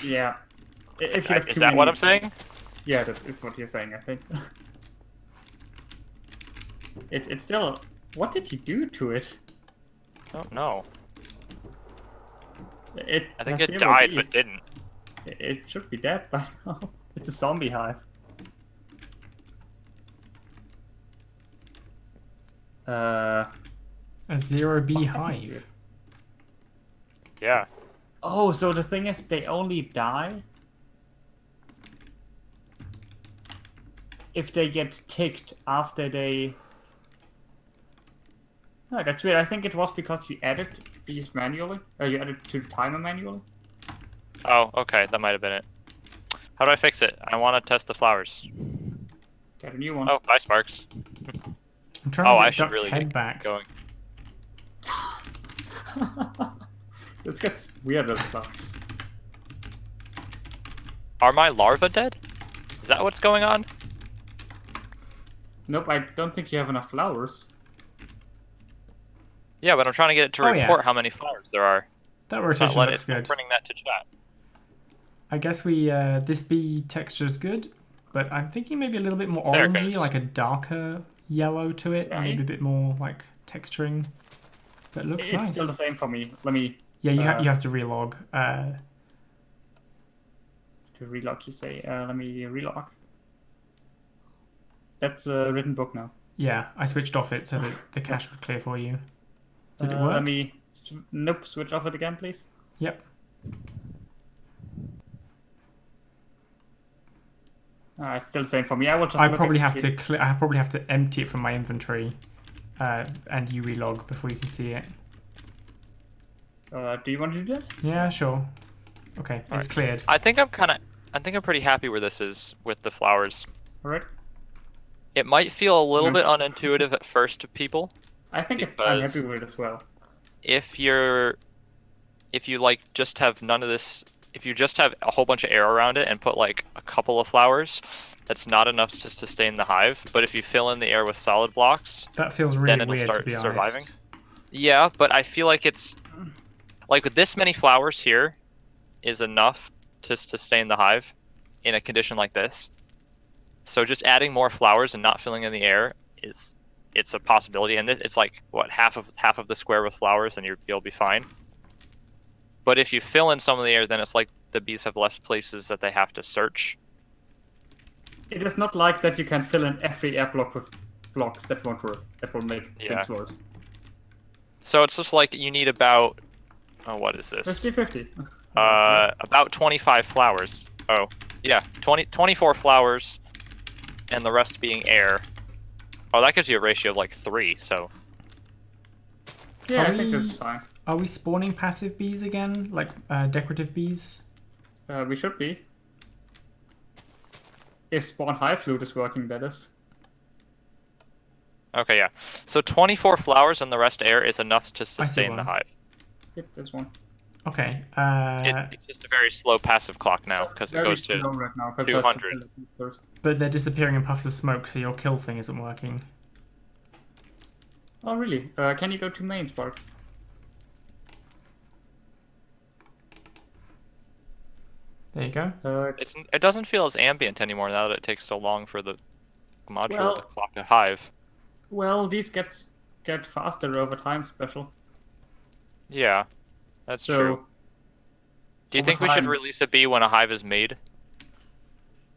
Yeah. If you have Is too that many... what I'm saying? Yeah, that is what you're saying, I think. It's still... What did you do to it? Oh no. It I think has it 0 died bees. but didn't. It should be dead by now. It's a zombie hive. A 0 bee What happened hive. here? Yeah. Oh, so the thing is, they only die if they get ticked after they... Oh, that's weird. I think it was because you added these manually. You added to the timer manually. Oh, okay, that might have been it. How do I fix it? I want to test the flowers. Get a new one. Oh, bye, Sparks. I'm trying Oh, to I get should Duck's really head get back. going. This gets weird as fucks. Are my larvae dead? Is that what's going on? Nope, I don't think you have enough flowers. Yeah, but I'm trying to get it to Oh, yeah. report how many flowers there are. That It's not rotation letting looks it's not good. printing that to chat. I guess we this bee texture is good, but I'm thinking maybe a little bit more There it orangey, goes. like a darker yellow to it, Right. maybe a bit more like texturing. But it looks It's nice. still the same for me. Let me... Yeah, you have to relog. To relog, you say. Let me relog. That's a written book now. Yeah, I switched off it so that the cache would clear for you. Did it work? Let me... Nope, switch off it again, please. Yep. It's still the same for me. I will just... I look probably at have to I probably have to empty it from my inventory, and you relog before you can see it. do you want to do that? Yeah, sure. Okay, it's Alright. cleared. I think I'm pretty happy where this is with the flowers. Alright. It might feel a little No. bit unintuitive at first to people. I think I'm Because- happy with it as well. If you like just have none of this, if you just have a whole bunch of air around it and put like a couple of flowers, that's not enough to sustain the hive. But if you fill in the air with solid blocks, That feels really then it'll weird to start be surviving. honest. Yeah, but I feel like it's like with this many flowers here is enough to sustain the hive in a condition like this. So just adding more flowers and not filling in the air it's a possibility, and it's like what half of the square with flowers, and you'll be fine. But if you fill in some of the air, then it's like the bees have less places that they have to search. It is not like that you can fill in every air block with blocks. That won't work. That will make Yeah. things worse. So it's just like you need about what is this? 50-50. About 25 flowers. Oh, yeah, 24 flowers, and the rest being air. Oh, that gives you a ratio of like 3. So Yeah, Are I think this we- is fine. Are we spawning passive bees again? Like decorative bees? We should be. If spawn hive flute is working, that is. okay, yeah. So 24 flowers and the rest air is enough to sustain the one. hive. Hit this one. Okay. It's just a very slow passive clock now It's because it very goes to. slow right now, 'cause it has to 200. fill it first. But they're disappearing in puffs of smoke, so your kill thing isn't working. Oh, really? Can you go to main, Sparks? There you go. It doesn't feel as ambient anymore now that it takes so long for the module Well- to clock a hive. Well, these get faster over time, Special. Yeah, that's So, true. Do you over think we should time- release a bee when a hive is made?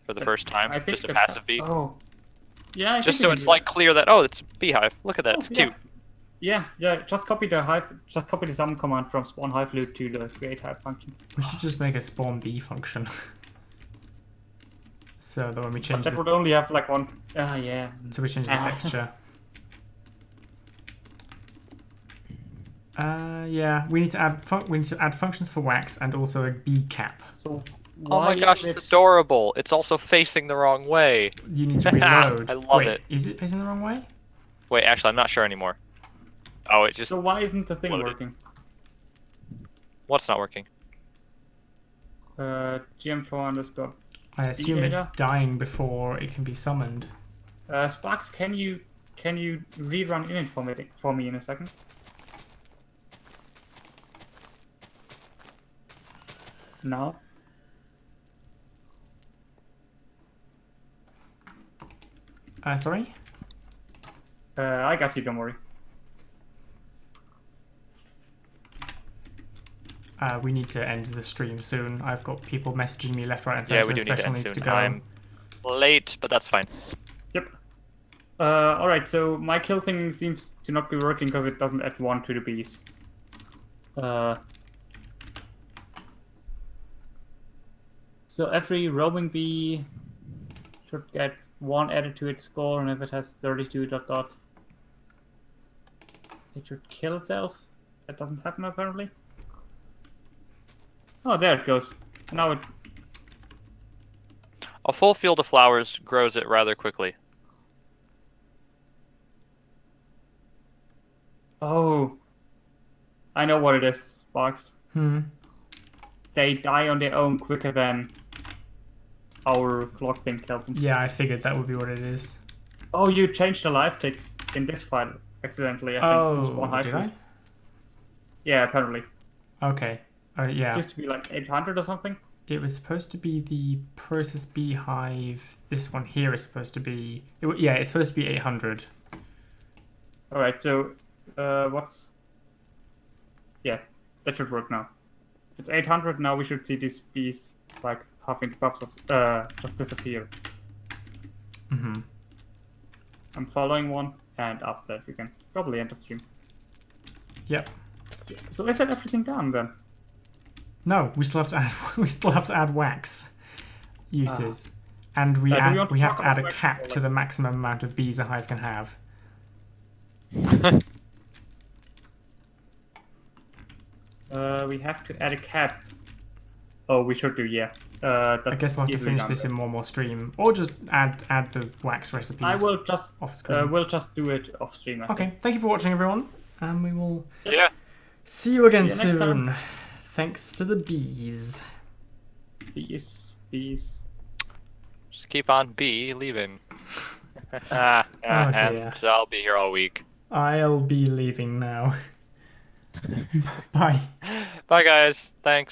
For the But first time? I think Just a the- passive bee? Oh. Yeah, I Just think so we it's can do like clear that, oh, it's a beehive. Look at that, that. it's Oh, cute. Yeah. Just copy the hive. Just copy the summon command from spawn hive loop to the create hive function. We should just make a spawn bee function. So that when we But change that would only have like one. Ah, yeah. so we change the texture. Yeah, we need to add functions for wax and also a bee cap. So Oh why my gosh, isn't it's it- adorable. It's also facing the wrong way. You need to reload. I love Wait, it. is it facing the wrong way? Wait, actually, I'm not sure anymore. Oh, it just... So why isn't the thing Loaded. working? What's not working? GM4 underscore. I assume it's data? dying before it can be summoned. Sparks, can you rerun init for me in a second? No. Sorry? I got you. Don't worry. We need to end the stream soon. I've got people messaging me left, right, and Yeah, centre. we do need to Special end needs soon. to go. I'm late, but that's fine. Yep. Alright, so my kill thing seems to not be working because it doesn't add 1 to the bees. So every roaming bee should get 1 added to its score, and if it has 32 ... it should kill itself. That doesn't happen apparently. Oh, there it goes. Now it... A full field of flowers grows it rather quickly. Oh. I know what it is, Sparks. They die on their own quicker than our clock thing tells them. Yeah, I figured that would be what it is. Oh, you changed the life ticks in this file accidentally, I think. in Spawn Oh, did Hive. I? Yeah, apparently. Okay. Yeah. It used to be like 800 or something. It was supposed to be the process beehive. This one here is supposed to be... yeah, it's supposed to be 800. Alright, so what's... Yeah, that should work now. If it's 800 now, we should see these bees like puffing puffs of just disappear. Mm-hmm. I'm following one, and after that we can probably end the stream. Yep. So is that everything done then? No, we still have to add we still have to add wax uses. And we do we want to have talk to add about a wax cap or to the maximum amount of bees a hive can have. We have to add a cap. Oh, we should do, yeah. That's I guess we'll have to easily finish done this then. in one more stream. Or just add the wax recipes I will just off screen. we'll just do it off stream. I think. Okay, thank you for watching everyone. And we will Yeah. see you again See you next soon. time. Thanks to the bees. Peace. Just keep on leaving. dear. And I'll be here all week. I'll be leaving now. Bye. Bye, guys. Thanks.